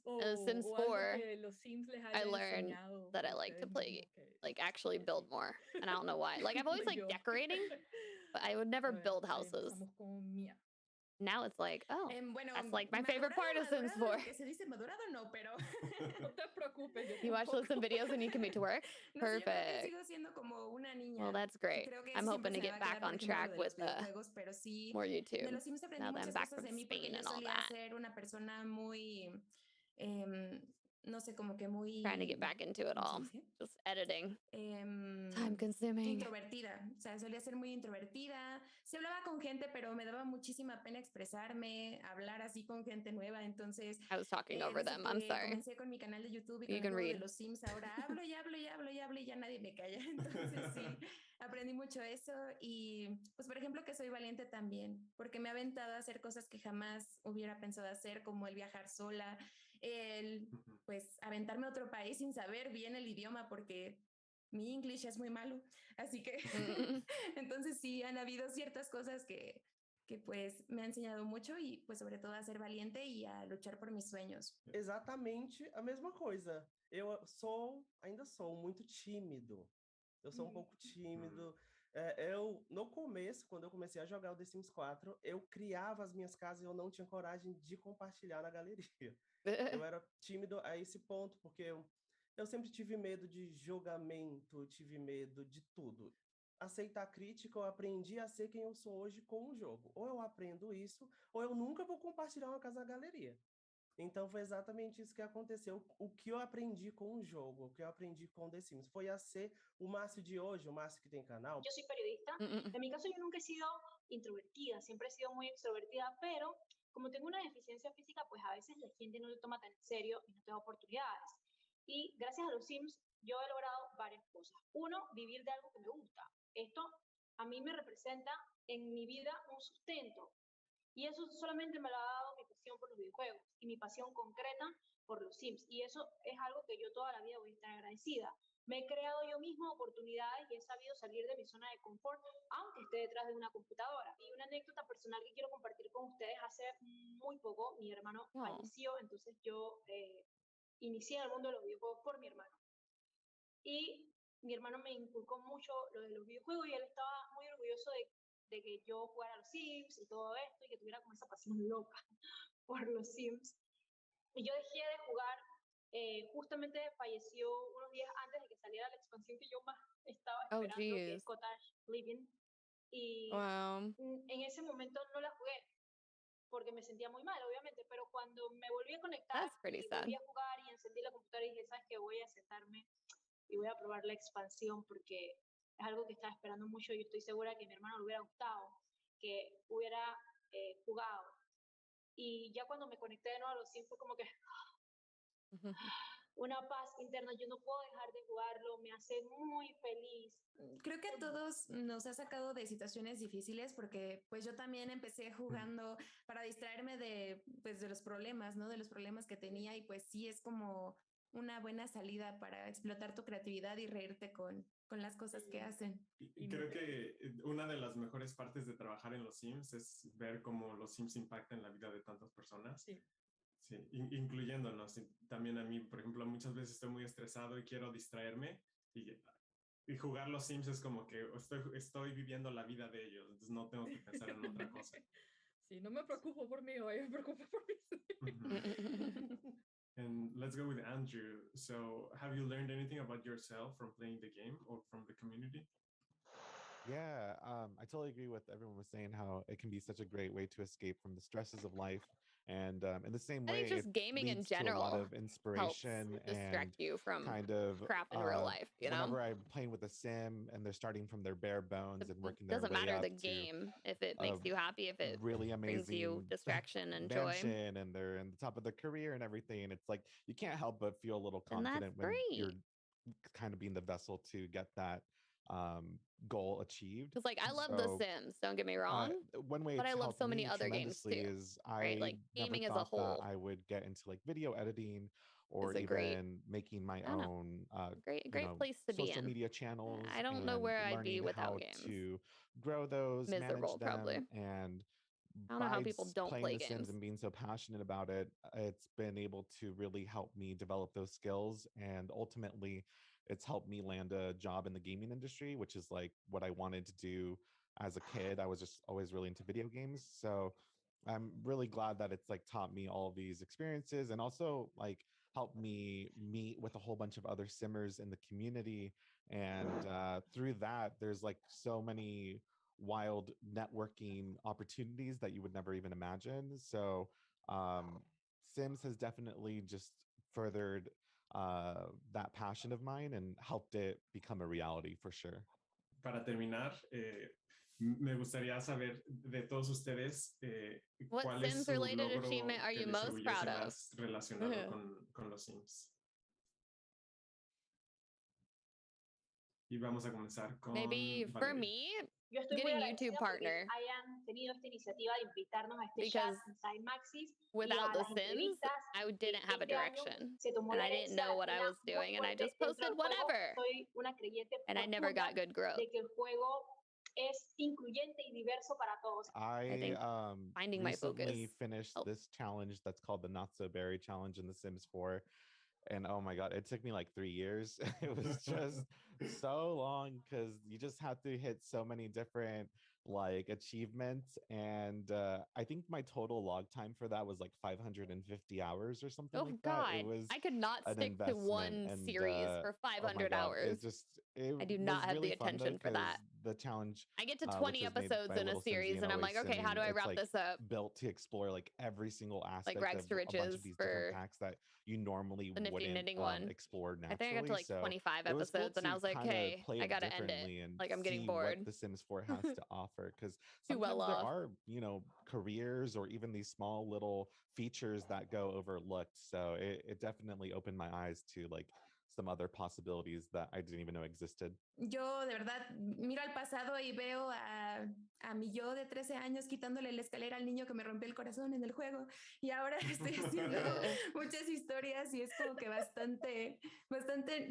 In Sims O 4, algo que los Sims les I hayan learned enseñado that a I like to ustedes play, mismos que like actually que build sí. more. And I don't know why. Like I've always Ejemplo, liked yo. decorating, but I would never A ver, build houses. empezamos con Mia. Now it's like, oh, Bueno, that's like my favorite part of Sims 4. Lo que se dice madurado no, pero No te preocupes, yo You watch tampoco. some videos when you commute to work? no sé, yo creo que Perfect. sigo siendo como una niña. Well, that's great. Creo que I'm eso hoping siempre to se me va get a back quedar, por on ejemplo, track lo de with los videojuegos, pero sí, more de YouTube. los Sims aprendí Now that I'm muchas back cosas from de mí porque Spain yo and all solía that. ser una persona muy, no sé, como que muy... Trying to get back into it all. Just editing. Time consuming. Introvertida, o sea, solía ser muy introvertida. Se hablaba con gente, pero me daba muchísima pena expresarme, hablar así con gente nueva. Entonces, I was talking over them. I'm sorry. Comencé con mi canal de YouTube y You con el can juego read. de los Sims. Ahora hablo y hablo y hablo y hablo y ya nadie me calla. Entonces, sí, aprendí mucho eso. Y, pues, por ejemplo, que soy valiente también, porque me ha aventado a hacer cosas que jamás hubiera pensado hacer, como el viajar sola, el, pues, aventarme a otro país sin saber bien el idioma, porque mi English es muy malo, así que entonces sí han habido ciertas cosas que pues me ha enseñado mucho y pues sobre todo a ser valiente y a luchar por mis sueños. Exatamente a mesma coisa. Eu ainda sou muito tímido. Eu sou um pouco tímido. Eu, no começo, quando eu comecei a jogar o The Sims 4, eu criava as minhas casas e eu não tinha coragem de compartilhar na galeria. Eu era tímido a esse ponto, porque eu sempre tive medo de julgamento, tive medo de tudo. Aceitar crítica, eu aprendi a ser quem eu sou hoje com o jogo. Ou eu aprendo isso, ou eu nunca vou compartilhar uma casa na galeria. Então foi exatamente isso que aconteceu. O que eu aprendi com o jogo, o que eu aprendi com The Sims, foi a ser o Márcio de hoje, o Márcio que tem canal. Yo soy periodista. En mi caso yo nunca he sido introvertida, siempre he sido muy extrovertida, pero como tengo una deficiencia física, pues a veces la gente no lo toma tan en serio y no tengo oportunidades. Y gracias a los Sims yo he logrado varias cosas. Uno, vivir de algo que me gusta. Esto a mí me representa en mi vida un sustento. Y eso solamente me lo ha dado mi pasión por los videojuegos y mi pasión concreta por los Sims. Y eso es algo que yo toda la vida voy a estar agradecida. Me he creado yo misma oportunidades y he sabido salir de mi zona de confort, aunque esté detrás de una computadora. Y una anécdota personal que quiero compartir con ustedes, hace muy poco mi hermano falleció, entonces yo inicié en el mundo de los videojuegos por mi hermano. Y mi hermano me inculcó mucho lo de los videojuegos y él estaba muy orgulloso de que yo jugara a los Sims y todo esto y que tuviera como esa pasión loca por los Sims. Y yo dejé de jugar, justamente falleció unos días antes de que saliera la expansión que yo más estaba esperando, que es Cottage Living. Y en ese momento no la jugué porque me sentía muy mal, obviamente, pero cuando me volví a conectar y volví a jugar y encendí la computadora y dije, ¿sabes qué? Voy a sentarme y voy a probar la expansión porque es algo que estaba esperando mucho y estoy segura que a mi hermano le hubiera gustado, que hubiera jugado. Y ya cuando me conecté de nuevo a los Sims fue como que una paz interna, yo no puedo dejar de jugarlo, me hace muy feliz. Creo que a todos nos ha sacado de situaciones difíciles porque pues yo también empecé jugando para distraerme de los problemas, ¿no? De los problemas que tenía y pues sí es como una buena salida para explotar tu creatividad y reírte con las cosas que hacen. Y creo que una de las mejores partes de trabajar en los Sims es ver cómo los Sims impactan la vida de tantas personas. Sí. Sí, incluyéndonos. También a mí, por ejemplo, muchas veces estoy muy estresado y quiero distraerme y jugar los Sims es como que estoy viviendo la vida de ellos, entonces no tengo que pensar en otra cosa. Sí, no me preocupo por mí hoy, me preocupo por mí. And let's go with Andrew. So, have you learned anything about yourself from playing the game or from the community? Yeah, I totally agree with everyone was saying how it can be such a great way to escape from the stresses of life. And in the same I way, think just gaming in leads to a lot general of helps inspiration distract and you from kind of crap in real life, you know? whenever I'm playing with a sim and they're starting from their bare bones and It working their doesn't way matter up the to game if it a makes you happy, if it really brings you amazing distraction and joy. mansion and they're in the top of their career and everything, and it's like you can't help but feel a little And confident that's when you're great. kind of being the vessel to get that goal achieved. Because, like, I love The So Sims, don't get me wrong, one way but it's I love helped so many me other games tremendously too, is right? I Like, never gaming as a thought that whole I would get into like video editing or is a great, even making my I don't know, own great place to be social in. media channels I don't know and where I'd be learning without how games. to grow those, manage Miserable, probably. them, and I don't know how people besides don't playing play The Sims games. and being so passionate about it, it's been able to really help me develop those skills. And ultimately, it's helped me land a job in the gaming industry, which is like what I wanted to do as a kid. I was just always really into video games. So I'm really glad that it's like taught me all of these experiences and also like helped me meet with a whole bunch of other simmers in the community. And through that, there's like so many wild networking opportunities that you would never even imagine. So Sims has definitely just furthered that passion of mine and helped it become a reality for sure. Para terminar, me gustaría saber de todos ustedes What cuál es Sims su related logro achievement are que you les most orgullece proud of? más relacionado con los Sims. Y vamos a comenzar con Maybe for Valeria. me, Yo estoy muy getting agradecida YouTube porque partner, hayan tenido esta iniciativa de invitarnos a este because chat Inside Maxis y without a The las Sims, entrevistas. I didn't have a Este año direction se tomó and la I didn't herencia know what I latina was doing, muy and I fuerte just dentro posted del juego. whatever, Soy una creyente and I never profunda got good growth. de que el juego es incluyente y diverso para todos. I think finding my focus recently finished helped. this challenge that's called the Not So Berry Challenge in The Sims 4. And oh my God, it took me like 3 years. It was just so long because you just had to hit so many different like achievements. And I think my total log time for that was like 550 hours or something Oh like that. It God, was I could not an stick to investment. one And series for oh my 500 God, hours. it I do was not have really the fun though attention for because that. the challenge I get to which 20 was made episodes by in a Little series, Simsy and I'm Always like, okay, how Simming, do I it's wrap like this up? built to explore like every single Like aspect rags of to a bunch riches of these different for packs that you normally the nifty wouldn't knitting one. explore I think I got to naturally. like So 25 it was cool episodes, and I to was like, kind of hey, play I it gotta end it. differently and Like I'm getting see bored. what The Sims 4 has to offer. Because Too well sometimes there off. are, careers or even these small little features that go overlooked. So it definitely opened my eyes to like some other possibilities that I didn't even know existed. Yo de verdad miro al pasado y veo a mi yo de 13 años quitándole la escalera al niño que me rompió el corazón en el juego y ahora estoy haciendo muchas historias y es como que bastante,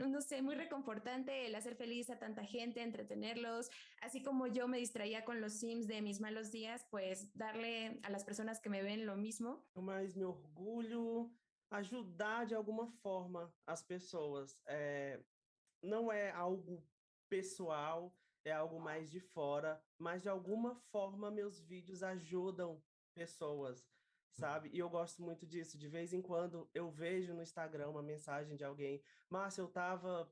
no sé, muy reconfortante el hacer feliz a tanta gente, entretenerlos, así como yo me distraía con los Sims de mis malos días, pues darle a las personas que me ven lo mismo. Mas meu orgulho ajudar de alguma forma as pessoas. Não é algo pessoal, é algo mais de fora, mas de alguma forma meus vídeos ajudam pessoas, sabe? E eu gosto muito disso. De vez em quando eu vejo no Instagram uma mensagem de alguém: Márcia, eu tava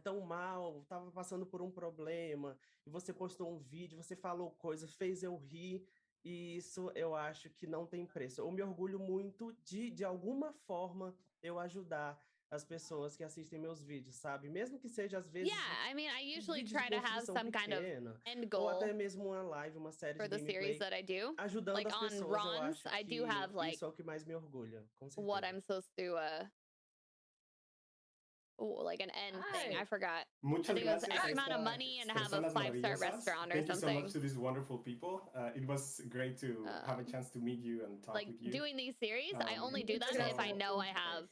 tão mal, tava passando por um problema, e você postou um vídeo, você falou coisas, fez eu rir, e isso eu acho que não tem preço. Eu me orgulho muito de alguma forma, eu ajudar as pessoas que assistem meus vídeos, sabe? Mesmo que seja, às vezes, Yeah, I mean, I usually vídeos try de to have construção some kind of pequena, end ou goal até mesmo uma live, uma série for de the series gameplay, that I do. ajudando Like as on pessoas, eu runs, acho I do que have like isso é o que mais me orgulha, com what certeza. I'm supposed to like an end thing. I forgot. Muchas I think it was gracias X amount of money and have a 5-star restaurant or Thank something. you so much to these wonderful people. It was great to have a chance to meet you and talk like with you. doing these series, I only do that if I know I have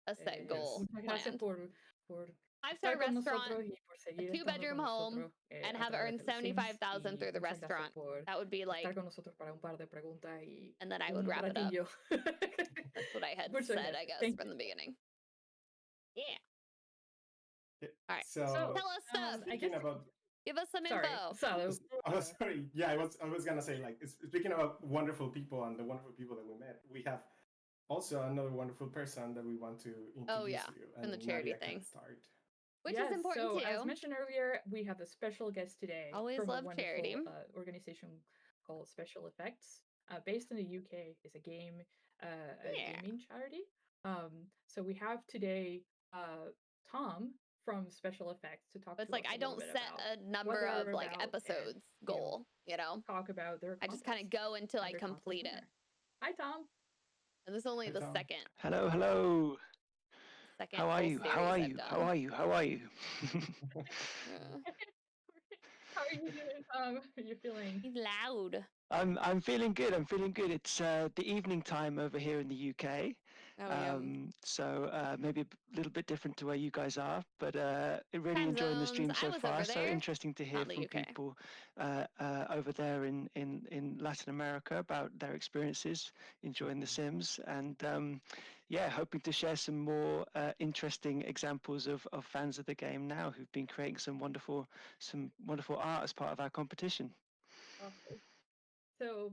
a set goal Muchas gracias planned. por 5-star estar con restaurant, nosotros y por a seguir estando 2-bedroom con home, nosotros, and a have través earned de los Sims, 75,000 y through the muchas gracias restaurant. por That would be like, estar con nosotros para un par de preguntas y and then I would un wrap it up. ratillo. That's what I had We're so said, good. I guess, Thank from you. the beginning. Yeah. Yeah, All right. So, Tell us stuff. I guess speaking about Give us some sorry, info. Salo. oh, sorry. Yeah, I was gonna say, like, speaking about wonderful people and the wonderful people that we met, we have also another wonderful person that we want to introduce yeah, you. from the And charity Nadia can thing. start. Which Yes, is important so too. as mentioned earlier, we have a special guest today Always from a love wonderful charity. organization called Special Effects, based in the UK. Is a game, a gaming charity. So we have today Tom from Special Effects to talk. But it's to like us I a little don't bit set about a number what of they're like about and, episodes goal, you know. talk about their. I just kind of go until I complete it. Hi, Tom. And this is only Hi, the Tom. second. Hello, hello. Second How are full you? series How are I've you? done. How are you? How are you? Yeah. How are you doing, Tom? Are you feeling? He's loud. I'm feeling good. I'm feeling good. It's the evening time over here in the UK. Oh, So maybe a little bit different to where you guys are, but really Time enjoying the stream zones. I so was far. over So there. interesting to hear Not in the from UK. people over there in Latin America about their experiences enjoying The Sims, and yeah, hoping to share some more interesting examples of fans of the game now who've been creating some wonderful art as part of our competition. Awesome. So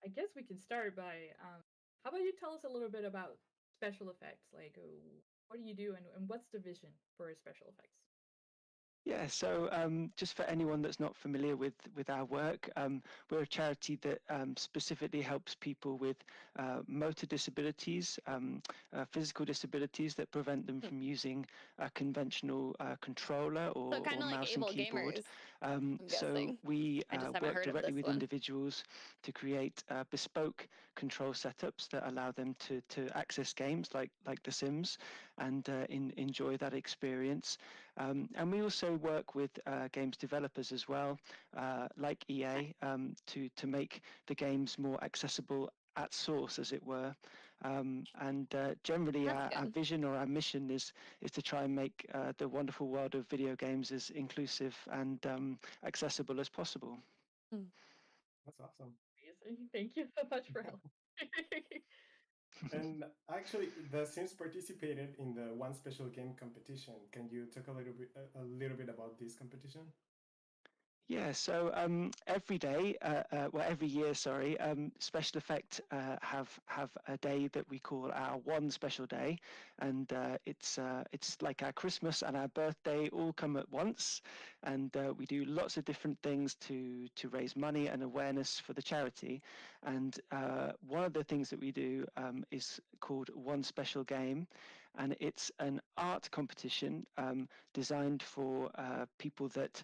I guess we can start by how about you tell us a little bit about special effects? Like, what do you do, and what's the vision for special effects? Yeah, so just for anyone that's not familiar with our work, we're a charity that specifically helps people with motor disabilities, physical disabilities that prevent them from using a conventional controller or like mouse and able keyboard. gamers, So guessing. we I just haven't work heard of directly this with one. individuals to create bespoke control setups that allow them to access games like The Sims and enjoy that experience. And we also work with games developers as well, like EA, to make the games more accessible at source, as it were. And generally, our vision or our mission is to try and make the wonderful world of video games as inclusive and accessible as possible. That's awesome. Thank you so much for help. And actually, The Sims participated in the One Special Game competition. Can you talk a little bit about this competition? Yeah, so every day, every year, sorry, Special Effect have a day that we call our One Special Day, and it's like our Christmas and our birthday all come at once, and we do lots of different things to raise money and awareness for the charity, and one of the things that we do is called One Special Game, and it's an art competition designed for people that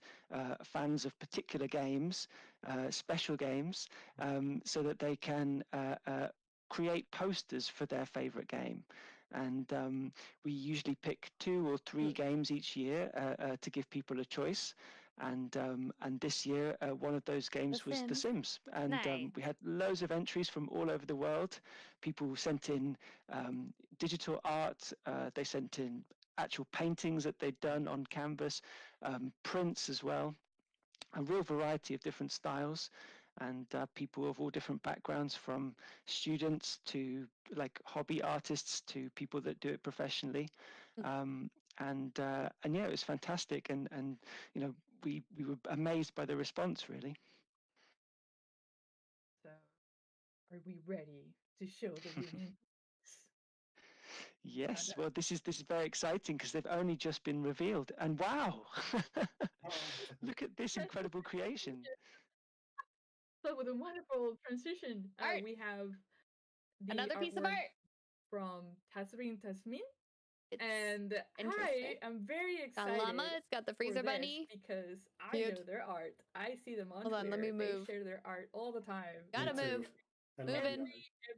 fans of particular games, special games, so that they can create posters for their favorite game. And we usually pick 2 or 3 games each year to give people a choice. And this year, one of those games was The Sims. And we had loads of entries from all over the world. People sent in digital art. They sent in actual paintings that they'd done on canvas, prints as well. A real variety of different styles, and people of all different backgrounds, from students to like hobby artists to people that do it professionally. And yeah, it was fantastic, and you know, we were amazed by the response, really. So, are we ready to show the winning? Yes, well, this is very exciting because they've only just been revealed, and wow, look at this incredible creation. So with a wonderful transition, we have another piece of art from Tasmin. And I am very excited. Llama, it's got the freezer bunny because I know their art. I see them on Twitter. Hold on, let me move. They share their art all the time. Gotta move. Moving.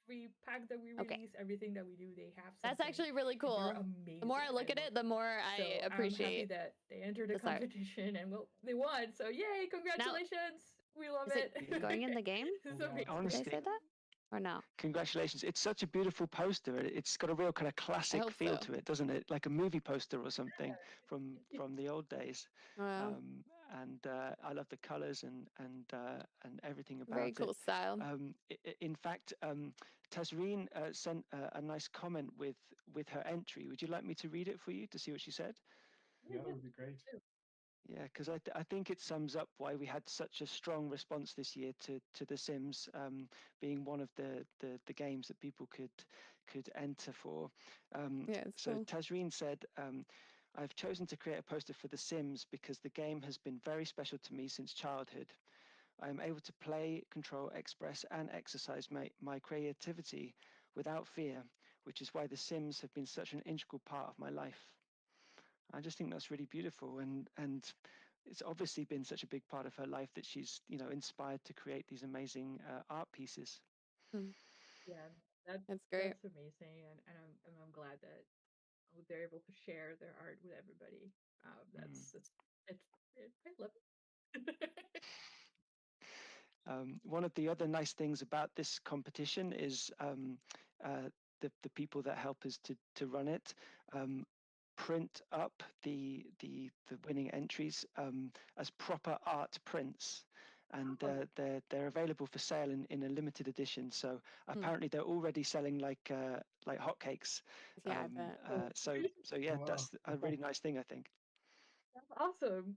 Every pack that we release, everything that we do, they have something. That's actually really cool. The more I look at it, the more I appreciate. I'm happy that they entered the competition and they won. So yay, congratulations. We love it. Going in the game? Honestly, did I say that? Or no? Congratulations. It's such a beautiful poster. It's got a real kind of classic feel to it, doesn't it? Like a movie poster or something from the old days. and I love the colors and everything about Very cool it. style. In fact, Tazreen sent a nice comment with her entry. Would you like me to read it for you to see what she said? Yeah, that would be great. Yeah, because I think it sums up why we had such a strong response this year to The Sims being one of the games that people could enter for. Yeah, it's so cool. Tazreen said, I've chosen to create a poster for The Sims because the game has been very special to me since childhood. I am able to play, control, express, and exercise my creativity without fear, which is why The Sims have been such an integral part of my life. I just think that's really beautiful, and it's obviously been such a big part of her life that she's inspired to create these amazing art pieces. Yeah, that's great. That's amazing, and I'm glad that they're able to share their art with everybody. I love it. One of the other nice things about this competition is the people that help us to run it print up the winning entries as proper art prints, and they're available for sale in a limited edition. So apparently they're already selling like hotcakes. Yeah, I bet. So yeah, Wow. that's a really nice thing, I think. That's awesome.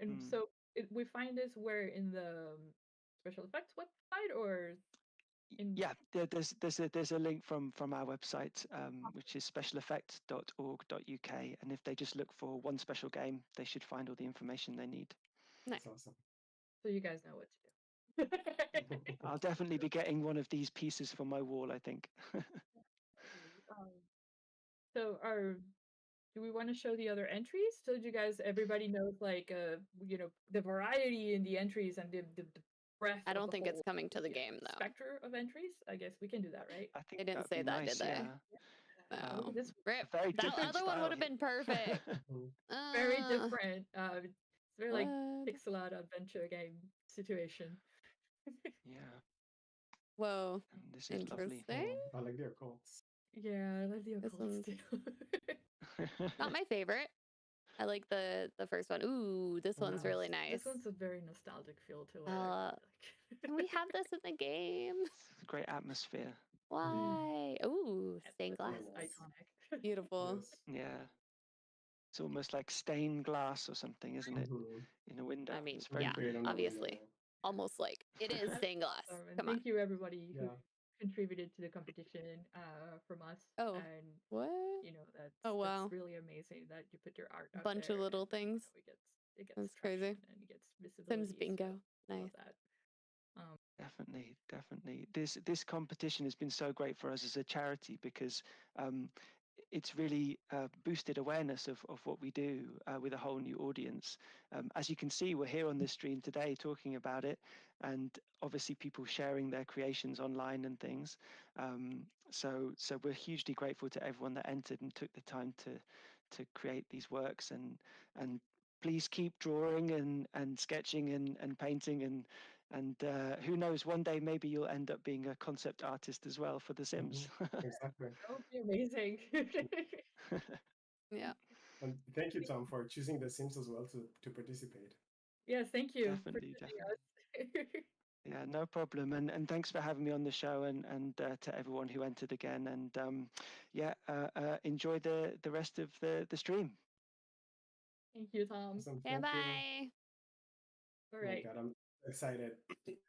And so we find this where in the special effects website or in yeah, there's a link from our website, which is specialeffect.org.uk, and if they just look for one special game, they should find all the information they need. Nice. That's awesome. So you guys know what to do. I'll definitely be getting one of these pieces for my wall, I think. So do we want to show the other entries so that everybody knows like the variety in the entries and the breadth? I don't of the think it's whole, coming to the game though. Spectrum of entries. I guess we can do that, right? I think They didn't that'd say be that, nice, did they? yeah. No. This Rip. Very That different other one would style. have been perfect. very different. It's very like What? pixel art adventure game situation. Yeah. Whoa. And this is lovely. Interesting. I like the occults. Yeah, I like the This occults one's too. not my favorite. I like the first one. Ooh, this one's Wow. really nice. This one's a very nostalgic feel to it. Can we have this in the game? It's a great atmosphere. Why? Ooh, stained glass. Iconic. Beautiful. Yes. Yeah. It's almost like stained glass or something, isn't it? Mm-hmm. In a window. I mean, It's very yeah, Great on the obviously. window. Almost like it is stained glass. And Come on. thank you everybody who Yeah. contributed to the competition from us. Oh, and what? Wow. That's really amazing that you put your art out Bunch there of little and, things. it gets That's traction crazy. and it gets visibility. Sims bingo. So Nice. love that. Definitely. This competition has been so great for us as a charity because it's really boosted awareness of what we do with a whole new audience. As you can see, we're here on this stream today talking about it, and obviously people sharing their creations online and things. So we're hugely grateful to everyone that entered and took the time to create these works, and please keep drawing and sketching and painting and who knows, one day maybe you'll end up being a concept artist as well for The Sims. Exactly. That would be amazing. Yeah. And thank you, Tom, for choosing The Sims as well to participate. Yes, thank you. Definitely. Yeah, no problem. And thanks for having me on the show, and to everyone who entered again. And enjoy the rest of the stream. Thank you, Tom. Awesome. Yeah, Thank you. bye. All Oh my right. God, I'm excited.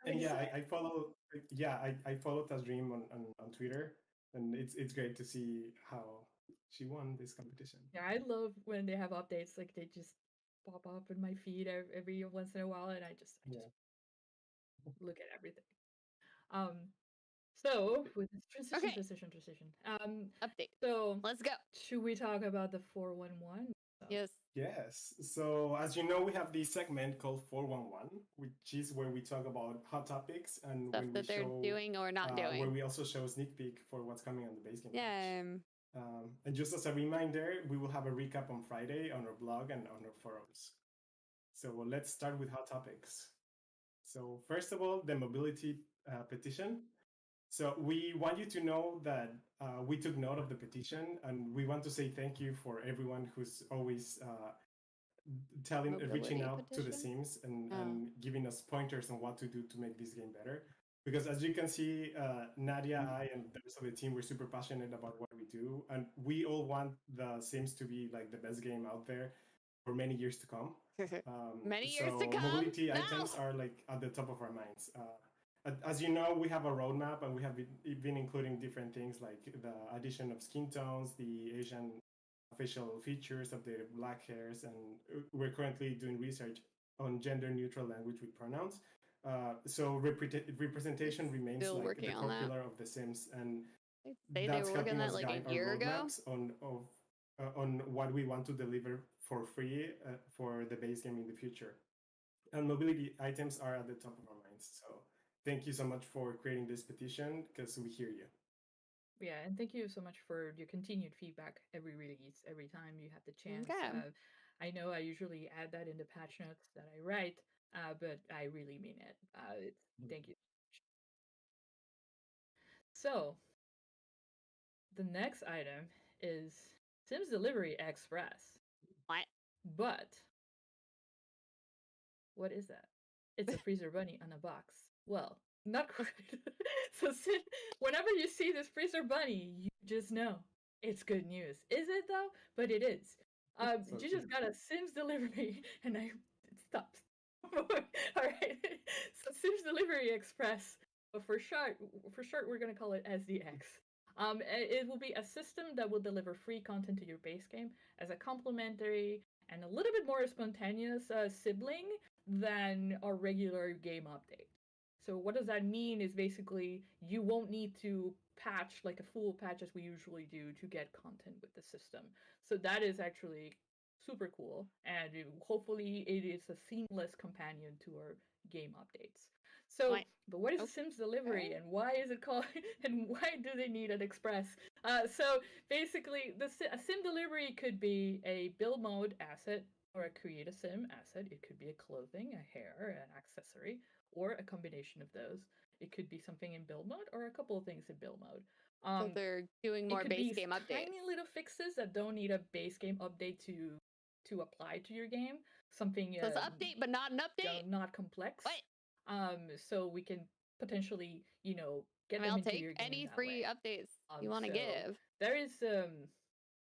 And yeah, I follow. Yeah, I follow Tazream on Twitter, and it's great to see how she won this competition. Yeah, I love when they have updates. Like they just pop up in my feed every once in a while, and I just look at everything. So with this transition. Update. So let's go. Should we talk about the 411? Yes. Yes. So as you know, we have this segment called 411, which is where we talk about hot topics and Stuff that they're doing or not doing. Where we also show a sneak peek for what's coming on the base game. Yeah. And just as a reminder, we will have a recap on Friday on our blog and on our forums. So let's start with hot topics. So first of all, the mobility petition. So we want you to know that we took note of the petition, and we want to say thank you for everyone who's always reaching Mobility out to the petition? Sims and giving us pointers on what to do to make this game better. Because as you can see, Nadia, I, and the rest of the team, we're super passionate about what we do, and we all want the Sims to be like the best game out there for many years to come. Many years to come. Mobility items are like at the top of our minds. As you know, we have a roadmap, and we have been including different things like the addition of skin tones, the Asian facial features, updated black hairs, and we're currently doing research on gender neutral language with pronouns. So representation remains Still like working the on core that. pillar of The Sims, and They that's were working helping on us that like guide a our year ago. roadmaps on what we want to deliver for free for the base game in the future. And mobility items are at the top of our minds. So thank you so much for creating this petition, because we hear you. Yeah, and thank you so much for your continued feedback every release, every time you have the chance. Okay. I know I usually add that in the patch notes that I write, but I really mean it. Thank you. So, the next item is Sims Delivery Express. What? But, what is that? It's a freezer bunny on a box. Well, not quite. So whenever you see this freezer bunny, you just know it's good news. Is it though? But it is. You just got a Sims Delivery, and it stopped. All right. So Sims Delivery Express, but for short, we're gonna call it SDX. It will be a system that will deliver free content to your base game as a complementary and a little bit more spontaneous sibling than our regular game update. So what does that mean is basically you won't need to patch like a full patch as we usually do to get content with the system. So that is actually super cool, and hopefully it is a seamless companion to our game updates. So, but what is Sims Delivery, and why is it called, and why do they need an express? So basically, a Sim Delivery could be a build mode asset or a create a sim asset. It could be a clothing, a hair, an accessory, or a combination of those. It could be something in build mode or a couple of things in build mode. So they're doing more base game updates. Tiny little fixes that don't need a base game update to apply to your game. Something so it's an update, but not an update. Not complex. What? So we can potentially, get them into your game. I'll take any free updates you want to give. There is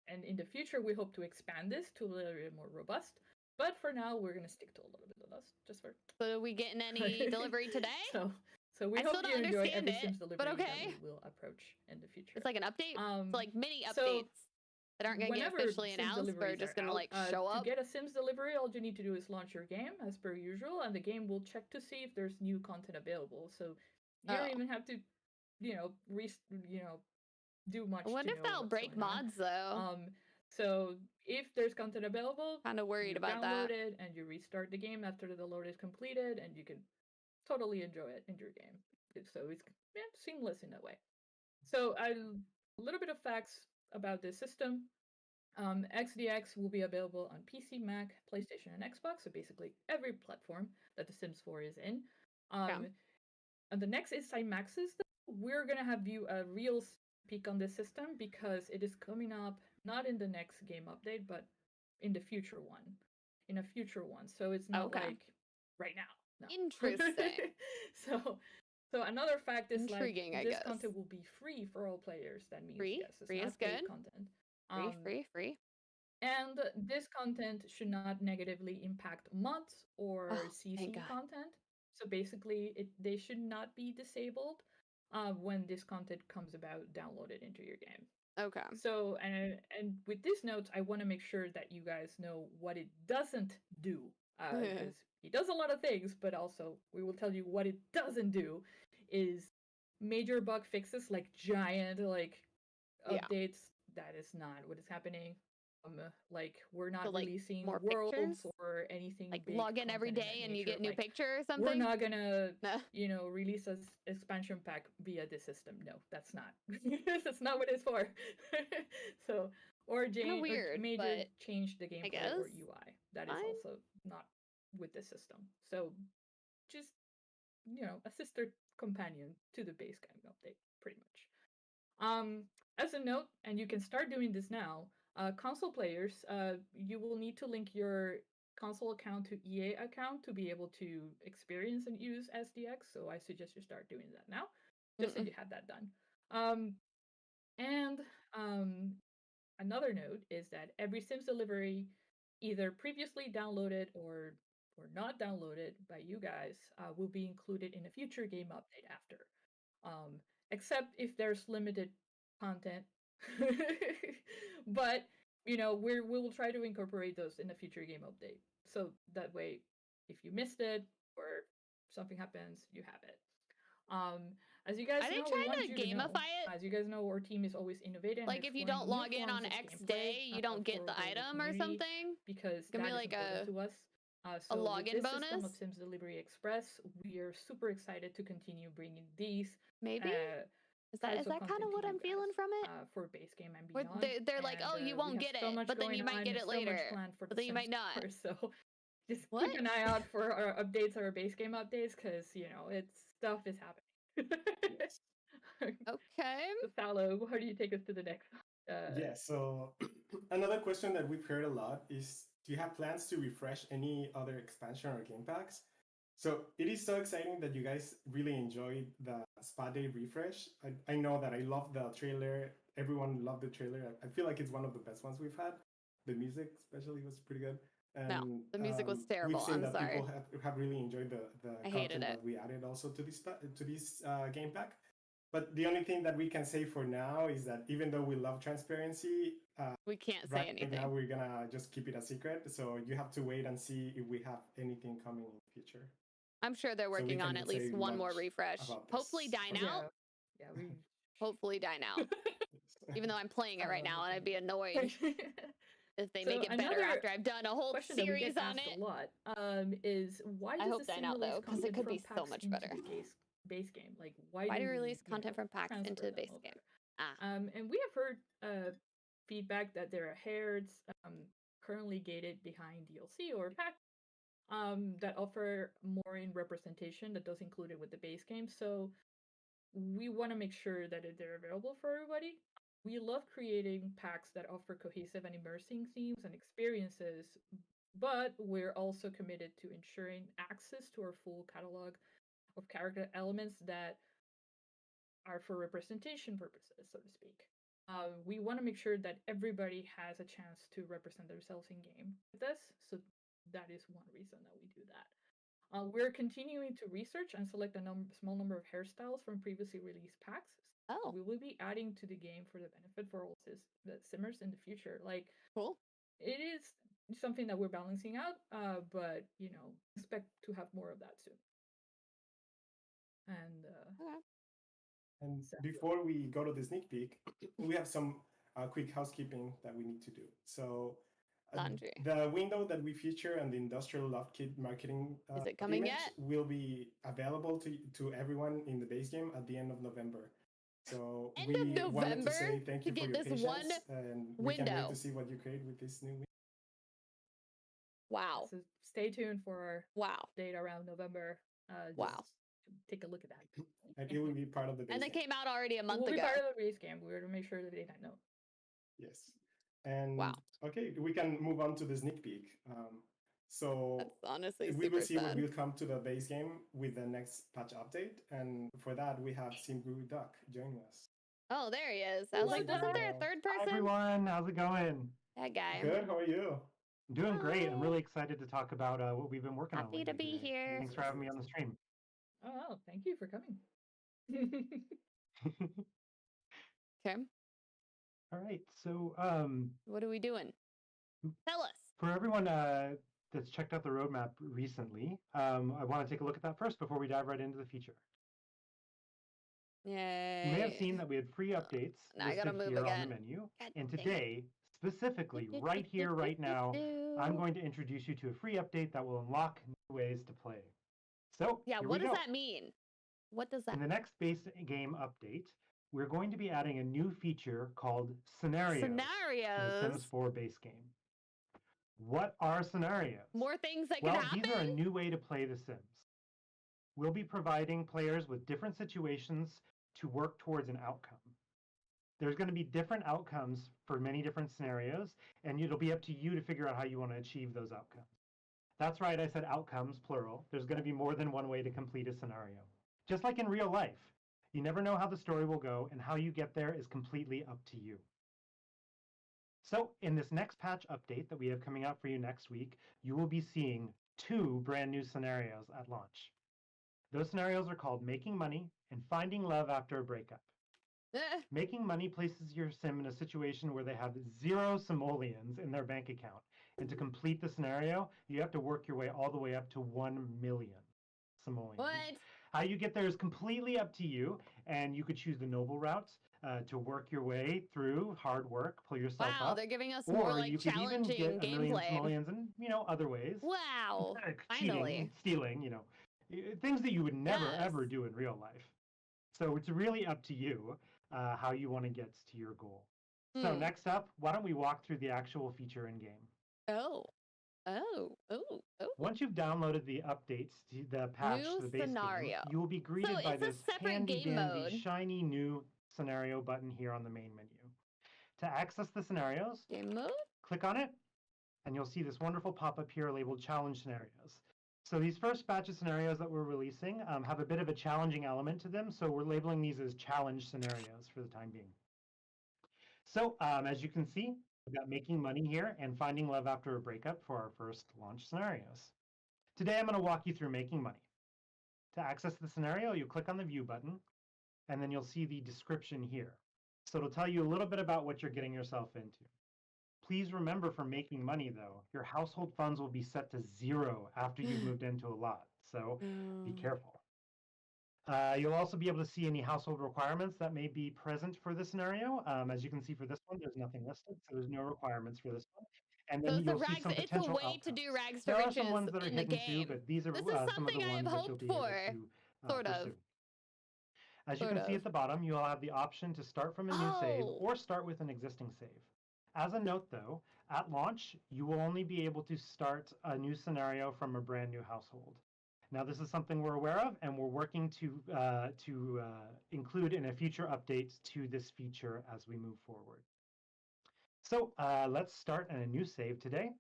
and in the future we hope to expand this to a little bit more robust. But for now, we're gonna stick to a little bit of this, just for. So are we getting any delivery today? So we hope you enjoy every Sims delivery but okay. that we will approach in the future. It's like an update. It's like mini updates that aren't gonna get officially announced, but are just gonna like show up. To get a Sims delivery, all you need to do is launch your game as per usual, and the game will check to see if there's new content available. So you don't even have to, do much. I wonder if that'll break mods though. So if there's content available, kind of worried about that. Download it and you restart the game after the load is completed, and you can totally enjoy it in your game. So it's seamless in that way. So a little bit of facts about this system. XDX will be available on PC, Mac, PlayStation, and Xbox. So basically every platform that The Sims 4 is in. And the next Inside Maxis, we're gonna have you a real peek on this system because it is coming up not in the next game update, but in the future one. In a future one. So it's not like right now. No. Interesting. So another fact is intriguing, like this content will be free for all players. That means free? Yes, it's free not is good. Content. Free. And this content should not negatively impact mods or CC content. So basically, they should not be disabled when this content comes about downloaded into your game. Okay. So, and with these notes, I want to make sure that you guys know what it doesn't do. Because it does a lot of things, but also we will tell you what it doesn't do is major bug fixes, like giant updates. That is not what is happening. Like we're not releasing more worlds pictures? or anything. Like log in every day and you get new picture or something. We're not gonna, release an expansion pack via the system. No, that's not. That's not what it's for. So or major change the gameplay or UI. That is also not with the system. So just a sister companion to the base game update, pretty much. As a note, and you can start doing this now. Console players, you will need to link your console account to EA account to be able to experience and use SDX. So I suggest you start doing that now, just so you have that done. And another note is that every Sims delivery, either previously downloaded or not downloaded by you guys, will be included in a future game update after. Except if there's limited content. But we will try to incorporate those in a future game update. So that way, if you missed it or something happens, you have it. As you guys know, trying to gamify it. As you guys know, our team is always innovating. Like if you don't log in on X day, you don't get the item or something. Because it's gonna be like to us. So a login bonus system of Sims Delivery Express, we are super excited to continue bringing these. Maybe is that kind of what I'm feeling from it for base game and beyond? They're like, oh, you won't get it, but then you might get it later. But then you might not. So just keep an eye out for our updates, our base game updates, because stuff is happening. Okay. So Salo, how do you take us to the next? So another question that we've heard a lot is, do you have plans to refresh any other expansion or game packs? So it is so exciting that you guys really enjoyed the Spa Day refresh. I know that I love the trailer. Everyone loved the trailer. I feel like it's one of the best ones we've had. The music especially was pretty good. And, no, the music was terrible. We've seen that sorry. People have really enjoyed the content that we added also to this game pack. But the only thing that we can say for now is that even though we love transparency, we can't say anything. Right now we're gonna just keep it a secret. So you have to wait and see if we have anything coming in the future. I'm sure they're working on at least one more refresh. Hopefully Dine Out. Yeah, hopefully Dine Out. Even though I'm playing it right now and I'd be annoyed if they make it better after I've done a whole series on it. A lot is why does I hope Dine Out though, because it could be so much better. Base game, like why do you release content from packs into the base game? And we have heard feedback that there are hairs currently gated behind DLC or pack that offer more in representation that does include it with the base game. So we want to make sure that they're available for everybody. We love creating packs that offer cohesive and immersing themes and experiences, but we're also committed to ensuring access to our full catalog of character elements that are for representation purposes, so to speak. We want to make sure that everybody has a chance to represent themselves in game with this, so that is one reason that we do that. We're continuing to research and select a small number of hairstyles from previously released packs. Oh. We will be adding to the game for the benefit for all the simmers in the future. Like, cool. It is something that we're balancing out, but expect to have more of that soon. And before we go to the sneak peek, we have some quick housekeeping that we need to do. So the window that we feature on the Industrial Love Kit marketing is it coming yet? Will be available to everyone in the base game at the end of November. So we wanted to say thank you for your patience, and we can't wait to see what you create with this new window. Wow. So stay tuned for our date around November. Take a look at that. And it will be part of the base And it came out already a month ago. It will be part of the base game. We were to make sure that they know. Yes. And okay, we can move on to the sneak peek. So that's honestly we will see what will come to the base game with the next patch update. And for that, we have Simbu Duck joining us. Oh, there he is. I was like, wasn't there a third person? Hi, everyone. How's it going? That guy. Good. How are you? I'm doing great. I'm really excited to talk about what we've been working on. Happy to be here. Thanks for having me on the stream. Oh, thank you for coming. Okay. All right. So, what are we doing? Tell us. For everyone that's checked out the roadmap recently, I want to take a look at that first before we dive right into the feature. Yay. You may have seen that we had free updates listed here on the menu. And today, specifically right here, right now, I'm going to introduce you to a free update that will unlock new ways to play. So, what does that mean? What does that mean? In the next base game update, we're going to be adding a new feature called Scenarios. In the Sims 4 base game. What are scenarios? More things that can happen? These are a new way to play The Sims. We'll be providing players with different situations to work towards an outcome. There's going to be different outcomes for many different scenarios, and it'll be up to you to figure out how you want to achieve those outcomes. That's right, I said outcomes, plural. There's going to be more than one way to complete a scenario. Just like in real life, you never know how the story will go, and how you get there is completely up to you. So in this next patch update that we have coming out for you next week, you will be seeing 2 brand new scenarios at launch. Those scenarios are called Making Money and Finding Love After a Breakup. Making Money places your sim in a situation where they have 0 simoleons in their bank account. And to complete the scenario, you have to work your way all the way up to 1 million simoleons. What? How you get there is completely up to you, and you could choose the noble route to work your way through hard work, pull yourself up. Wow, they're giving us more like you could challenging even get 1 million gameplay. simoleons in, other ways. Wow, Cheating, finally. stealing, things that you would never ever do in real life. So it's really up to you how you want to get to your goal. So next up, why don't we walk through the actual feature in game? Oh. Once you've downloaded the updates to the patch to the base scenario. game, you will be greeted by this handy game dandy mode. shiny new scenario button here on the main menu. To access the scenarios, game mode, click on it, and you'll see this wonderful pop-up here labeled challenge scenarios. So these first batch of scenarios that we're releasing have a bit of a challenging element to them, so we're labeling these as challenge scenarios for the time being. So as you can see, we've got Making Money here and Finding Love After a Breakup for our first launch scenarios. Today I'm going to walk you through Making Money. To access the scenario, you click on the View button, and then you'll see the description here. So it'll tell you a little bit about what you're getting yourself into. Please remember, for Making Money, though, your household funds will be set to 0 after you've moved into a lot, so be careful. You'll also be able to see any household requirements that may be present for this scenario. As you can see for this one, there's nothing listed, so there's no requirements for this one. And then you'll see some potential it's a way outcomes. to do rags to there riches are some ones that are in the hidden game. too, but these are This is some of the something I ones have that you'll hoped be able for, to sort of. pursue. As you can see at the bottom, you'll have the option to start from a new save or start with an existing save. As a note, though, at launch, you will only be able to start a new scenario from a brand new household. Now, this is something we're aware of, and we're working to include in a future update to this feature as we move forward. So let's start in a new save today,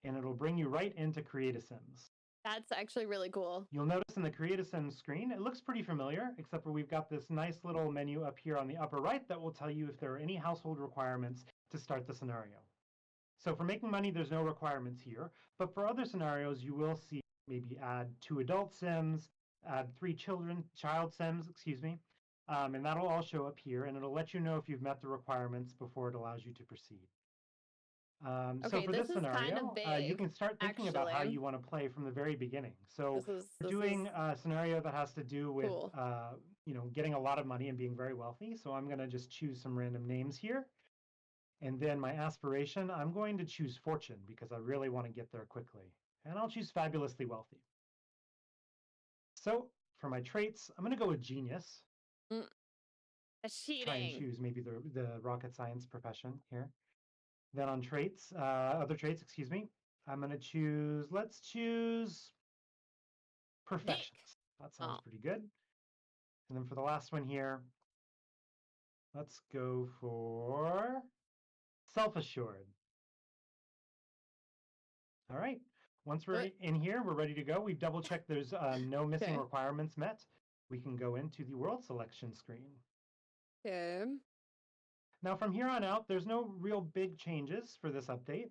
and it'll bring you right into Create a Sims. That's actually really cool. You'll notice in the Create a Sims screen, it looks pretty familiar, except for we've got this nice little menu up here on the upper right that will tell you if there are any household requirements to start the scenario. So for Making Money, there's no requirements here, but for other scenarios, you will see maybe add 2 adult Sims, add 3 child Sims, and that'll all show up here, and it'll let you know if you've met the requirements before it allows you to proceed. So for this scenario, kind of big, you can start thinking about how you want to play from the very beginning. So we're doing a scenario that has to do with getting a lot of money and being very wealthy. So I'm going to just choose some random names here. And then my aspiration, I'm going to choose Fortune because I really want to get there quickly. And I'll choose Fabulously Wealthy. So for my traits, I'm going to go with Genius. That's cheating. Try and choose maybe the rocket science profession here. Then on traits, other traits, I'm going to choose, let's choose Professions. That sounds pretty good. And then for the last one here, let's go for Self-Assured. All right. Once we're in here, we're ready to go. We've double-checked there's no missing requirements met. We can go into the world selection screen. Okay. Now, from here on out, there's no real big changes for this update.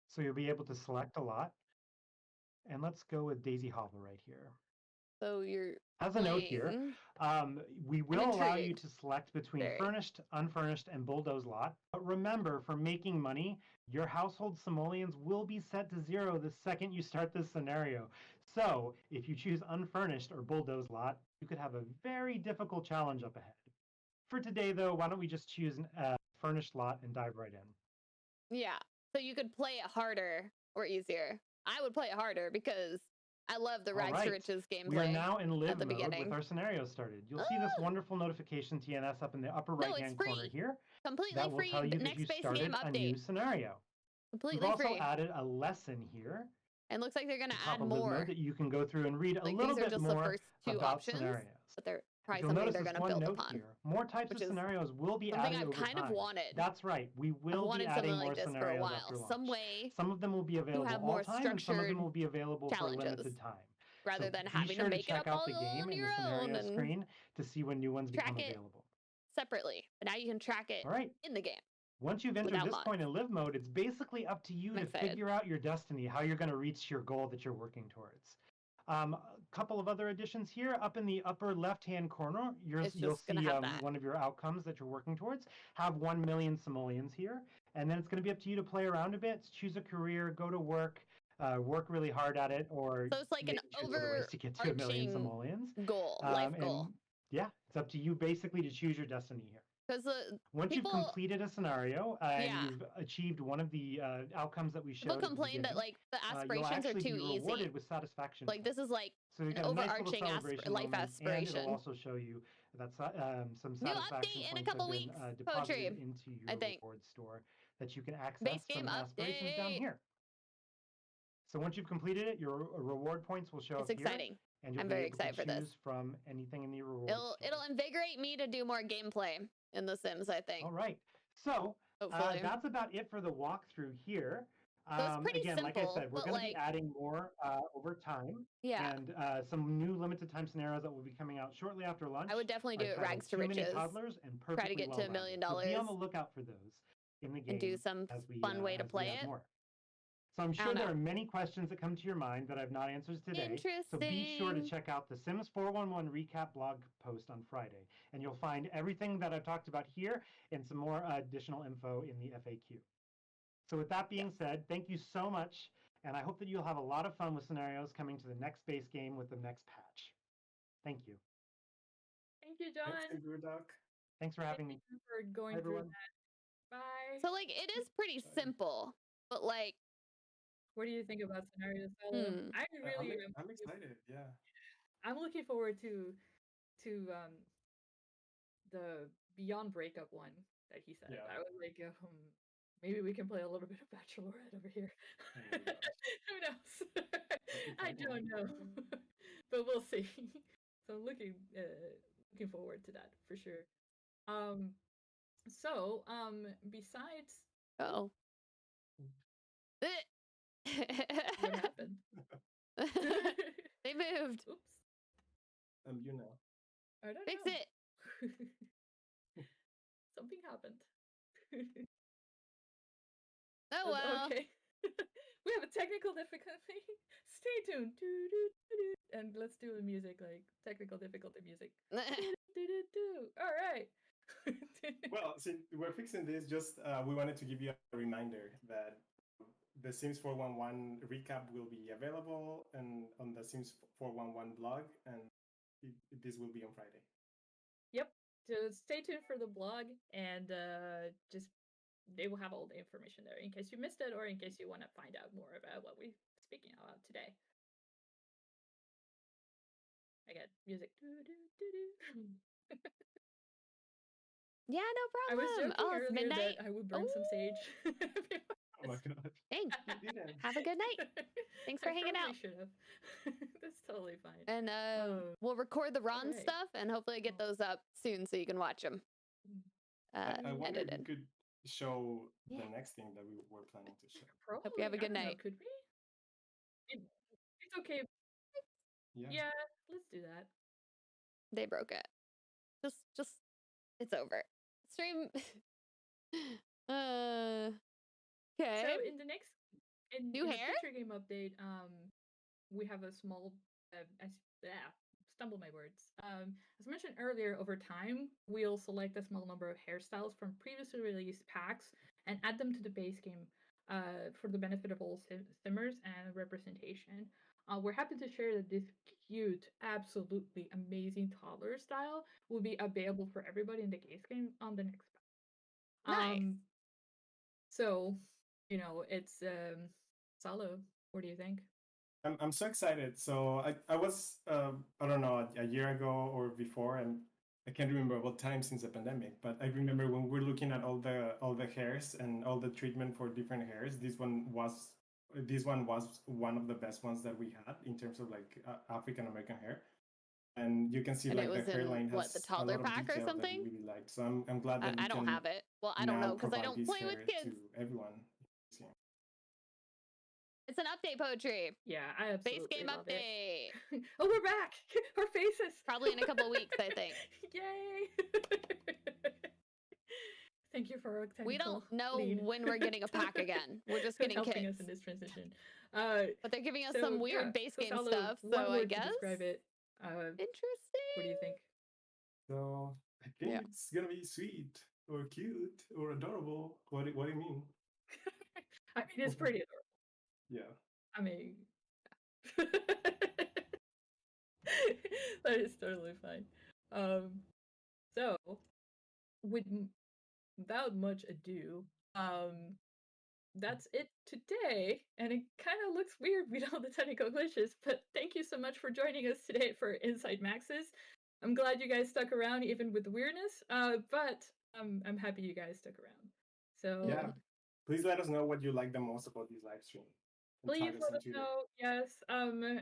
So you'll be able to select a lot. And let's go with Daisy Hovel right here. So you're As a note here, we will allow you to select between furnished, unfurnished, and bulldoze lot. But remember, for Making Money, your household simoleons will be set to 0 the second you start this scenario. So if you choose unfurnished or bulldoze lot, you could have a very difficult challenge up ahead. For today, though, why don't we just choose a furnished lot and dive right in? Yeah, so you could play it harder or easier. I would play it harder because I love the Rags to Riches gameplay. We are now in live mode beginning. with our scenario started. You'll see this wonderful notification TNS up in the upper right-hand corner here. Completely that will free. tell you that you started a new scenario. Completely We've free. also added a lesson here. And looks like they're going to add more mode that you can go through and read a little bit more about scenarios. But they're probably You'll something notice they're this going to one build note upon. here. More types of scenarios will be something added I've over kind time. of wanted. That's right. We will be adding more this for a scenarios while. after launch. Some way Some of them will be available have all more time, and some of them will be available for a challenges limited time. rather So than be having sure to to make it check up out all the game on in your the scenario own and screen to see when new ones become track it available. separately. But now you can track it All right. in the game. Once you've entered without this mods. point in live mode, it's basically up to you I'm to excited. figure out your destiny, how you're going to reach your goal that you're working towards. A couple of other additions here. Up in the upper left-hand corner, you'll see one of your outcomes that you're working towards. Have 1 million simoleons here. And then it's going to be up to you to play around a bit, choose a career, go to work, work really hard at it, or so it's like an ways to get to 1 million simoleons. Goal, life goal. Yeah, it's up to you basically to choose your destiny here. Because once you've completed a scenario and you've achieved one of the outcomes that we showed, people complain that like the aspirations are too easy. Rewarded with satisfaction. Like this is like so an overarching life aspiration. And it'll also show you that some satisfaction new update in a couple weeks. Deposited into your reward store that you can access base game from aspirations down here. So once you've completed it, your reward points will show up here. It's exciting. And I'm very excited for this. From anything in the reward. It'll invigorate me to do more gameplay in The Sims, I think. All right. So that's about it for the walkthrough here. So it's pretty again, simple, like I said, we're going to be adding more over time. Yeah. And some new limited time scenarios that will be coming out shortly after lunch. I would definitely do it rags to riches. Toddlers and try to get to $1 million. So be on the lookout for those in the game. And do some fun way to play it. More. So I'm sure there are many questions that come to your mind that I've not answered today. Interesting. So be sure to check out the Sims 411 recap blog post on Friday. And you'll find everything that I've talked about here and some more additional info in the FAQ. So with that being said, thank you so much. And I hope that you'll have a lot of fun with scenarios coming to the next base game with the next patch. Thank you. Thank you, John. Thanks for having me. Thank you for going through that. Bye. So like it is pretty simple, but like what do you think about scenarios? I'm excited. Yeah, I'm looking forward to the Beyond Breakup one that he said. I was like, maybe we can play a little bit of Bachelorette over here. Who knows? I don't know, but we'll see. So I'm looking forward to that for sure. Besides, what happened? They moved. Oops. You know. I don't Fix know. it. Something happened. Oh well. Okay. We have a technical difficulty. Stay tuned. And let's do the music, like technical difficulty music. All right. Well, since we're fixing this, just we wanted to give you a reminder that the Sims 411 recap will be available and on the Sims 411 blog, and this will be on Friday. Yep. So stay tuned for the blog, and just they will have all the information there in case you missed it or in case you want to find out more about what we're speaking about today. I got music. Yeah, no problem. I was joking earlier midnight. that I would burn some sage. Oh my god. Hey, have a good night. Thanks for hanging out. Should have. That's totally fine. And we'll record the Ron stuff and hopefully get those up soon so you can watch them. I wonder if we could show the next thing that we were planning to show. Probably. Hope you have a good night. Could we? It's okay. Yeah, let's do that. They broke it. Just it's over. Stream. Okay. So in the next new hair future game update, we have a small stumble my words. As mentioned earlier, over time we'll select a small number of hairstyles from previously released packs and add them to the base game for the benefit of all simmers and representation. We're happy to share that this cute, absolutely amazing toddler style will be available for everybody in the base game on the next pack. Nice. So, it's Salo. What do you think? I'm so excited. So I was I don't know, a year ago or before, and I can't remember what time since the pandemic, but I remember when we're looking at all the hairs and all the treatment for different hairs, this one was one of the best ones that we had in terms of like African American hair. and you can see And like it the was in hairline what, has the a toddler lot of pack or detail that something? we really liked. So I'm glad that I don't can have it. Well, I don't now know because I provide don't this play with hair kids. to everyone. It's an update poetry. Yeah, I absolutely Base game love update. it. Oh, we're back. Our faces. Probably in a couple weeks, I think. Yay. Thank you for our technical We don't know lead. when we're getting a pack again. We're just getting helping kits. us in this transition. But they're giving us some weird base game Salo, stuff, so one word I guess. to describe it. Interesting. What do you think? So I think it's gonna be sweet or cute or adorable. What do you mean? I mean, it's pretty adorable. Yeah. I mean, that is totally fine. So without much ado, that's it today, and it kind of looks weird with all the technical glitches, but thank you so much for joining us today for Inside Maxis. I'm glad you guys stuck around even with the weirdness, but I'm happy you guys stuck around. So yeah, please let us know what you like the most about this live stream. Please let us know. Yes,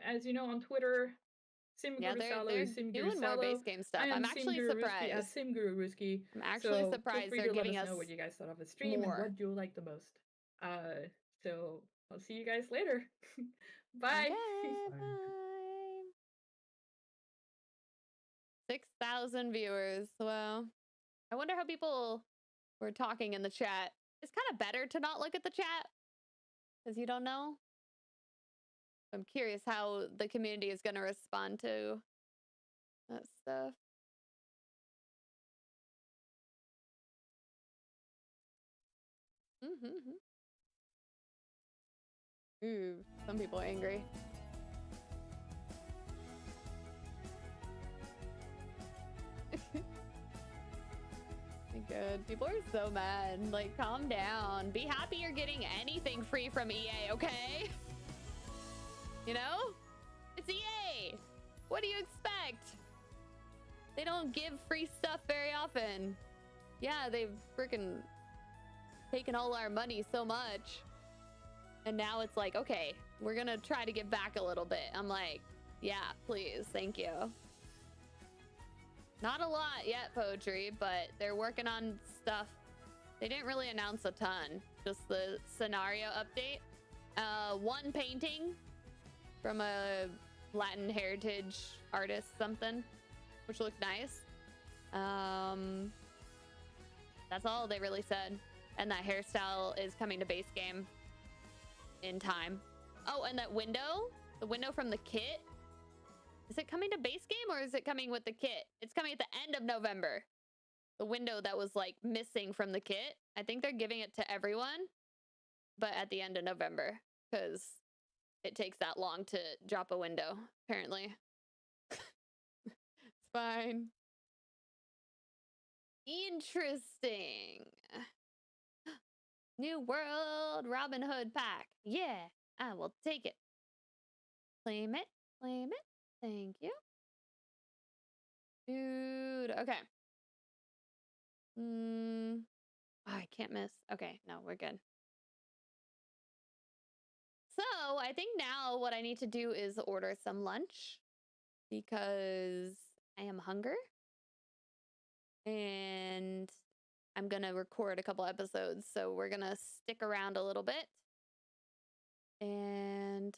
as you know, on Twitter, SimGuruSalo is SimGuruSalo. Doing more base game stuff. I'm actually surprised. SimGuruRuski. I'm actually surprised feel free they're to giving let us us know what you guys thought of the stream and what you like the most. So I'll see you guys later. Bye. Okay, bye. 6,000 viewers. Well, I wonder how people were talking in the chat. It's kind of better to not look at the chat because you don't know. I'm curious how the community is going to respond to that stuff. Ooh, some people are angry. Good. People are so mad. Like, calm down. Be happy you're getting anything free from EA, okay? You know? It's EA. What do you expect? They don't give free stuff very often. Yeah, they've freaking taken all our money so much. And now it's like, okay, we're gonna try to give back a little bit. I'm like, yeah, please, thank you. Not a lot yet, Poetry, but they're working on stuff. They didn't really announce a ton, just the scenario update. One painting from a Latin heritage artist something, which looked nice. That's all they really said. And that hairstyle is coming to base game in time. Oh, and that window, the window from the kit, is it coming to base game or is it coming with the kit? It's coming at the end of November. The window that was like missing from the kit. I think they're giving it to everyone, but at the end of November, because it takes that long to drop a window, apparently. It's fine. Interesting. New World Robin Hood pack. Yeah, I will take it. Claim it. Claim it. Thank you. Dude, okay. Oh, I can't miss. Okay, no, we're good. So I think now what I need to do is order some lunch because I am hungry. And I'm going to record a couple episodes. So we're going to stick around a little bit. And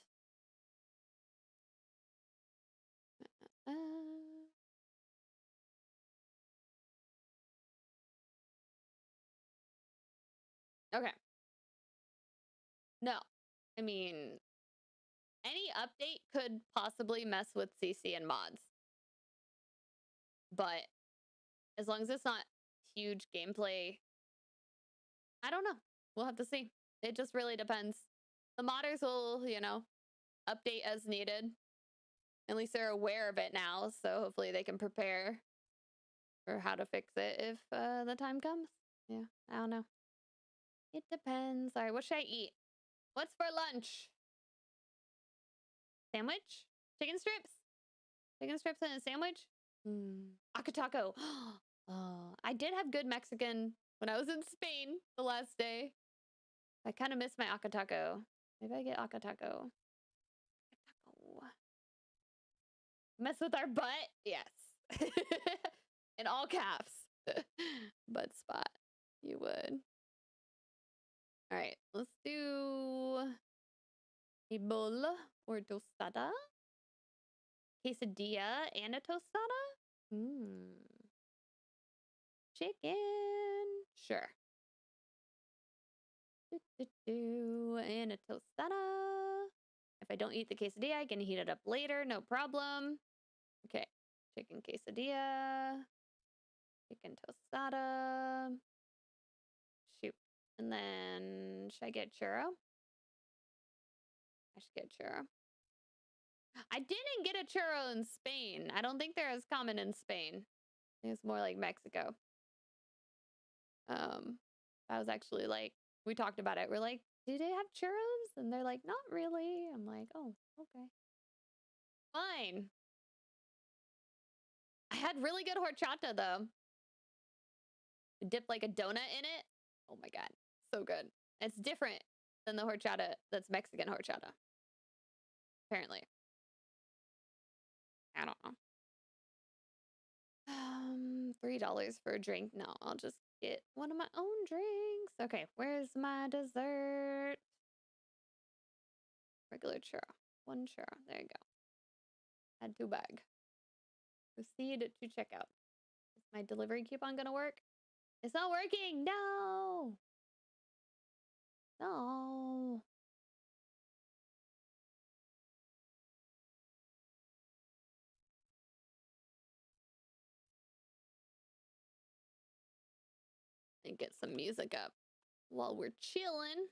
okay. No, I mean, any update could possibly mess with CC and mods. But as long as it's not huge gameplay, I don't know. We'll have to see. It just really depends. The modders will, you know, update as needed. At least they're aware of it now, so hopefully they can prepare for how to fix it if the time comes. Yeah, I don't know. It depends. All right, what should I eat? What's for lunch? Sandwich? Chicken strips? Chicken strips and a sandwich? Akataco. I did have good Mexican when I was in Spain the last day. I kind of miss my Akataco. Maybe I get Akataco. Mess with our butt? Yes. In all caps. Butt spot. You would. All right, let's do a bowl or tostada. Quesadilla and a tostada? Chicken. Sure. And a tostada. If I don't eat the quesadilla, I can heat it up later. No problem. Okay. Chicken quesadilla. Chicken tostada. Shoot. And then, should I get churro? I should get churro. I didn't get a churro in Spain. I don't think they're as common in Spain. I think it's more like Mexico. I was actually like, we talked about it. We're like, do they have churros? And they're like, not really. I'm like, oh, okay. Fine. I had really good horchata, though. Dip like a donut in it. Oh my God. So good. It's different than the horchata that's Mexican horchata. Apparently. I don't know. $3 for a drink. No, I'll just get one of my own drinks. Okay, where's my dessert? Regular churro. One churro. There you go. Add to bag. Proceed to checkout. Is my delivery coupon gonna work? It's not working. No. No. And get some music up while we're chilling.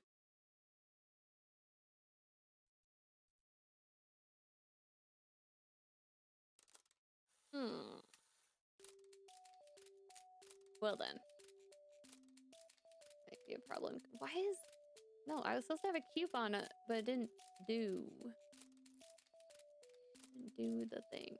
Well then. Might be a problem. Why is... No, I was supposed to have a coupon, but it didn't do. Didn't do the thing.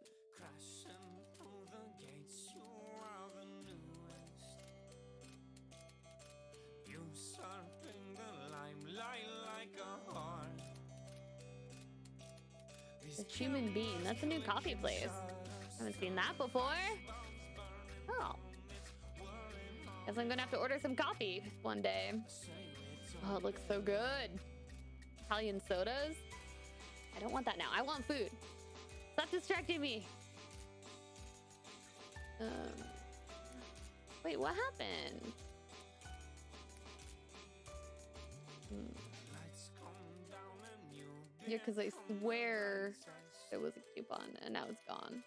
The Human Being. That's a new coffee place. Haven't seen that before. Oh. Guess I'm gonna have to order some coffee one day. Oh, it looks so good. Italian sodas. I don't want that now. I want food. Stop distracting me. Wait, what happened? Yeah, because I swear there was a coupon and now it's gone.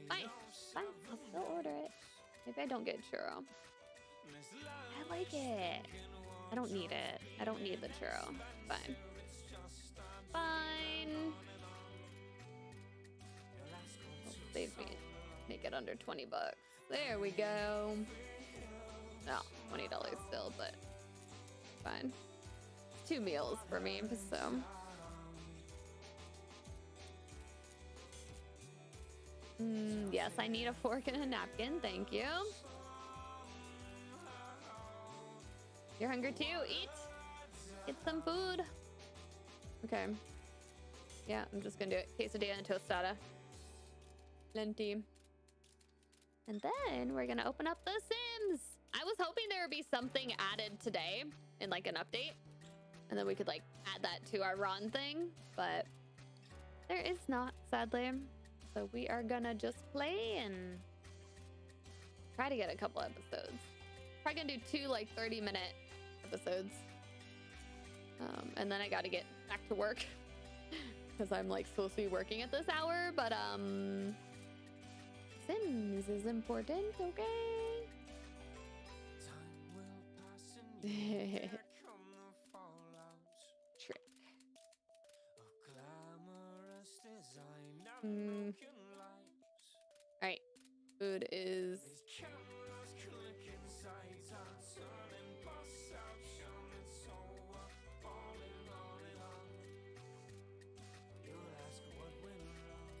Fine, fine, I'll still order it. Maybe I don't get churro. I like it. I don't need it. I don't need the churro. Fine. Fine. It'll save me. Make it under 20 bucks. There we go. No, $20 still, but fine. 2 meals for me, so. Yes, I need a fork and a napkin. Thank you. You're hungry too? Eat. Get some food. Okay. Yeah, I'm just gonna do it. Quesadilla and tostada. Plenty. And then we're gonna open up The Sims. I was hoping there would be something added today in like an update. And then we could like add that to our Ron thing. But there is not, sadly. So we are gonna just play and try to get a couple episodes. Probably gonna do 2 like 30-minute episodes. And then I gotta get back to work. Because I'm like supposed to be working at this hour. But Sims is important, okay? Trick. Alright. Food is...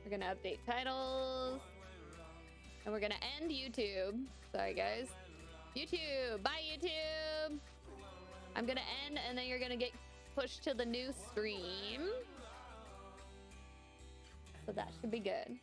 We're gonna update titles. And we're gonna end YouTube. Sorry, guys. YouTube! Bye, YouTube! I'm gonna end, and then you're gonna get pushed to the new stream. So that should be good.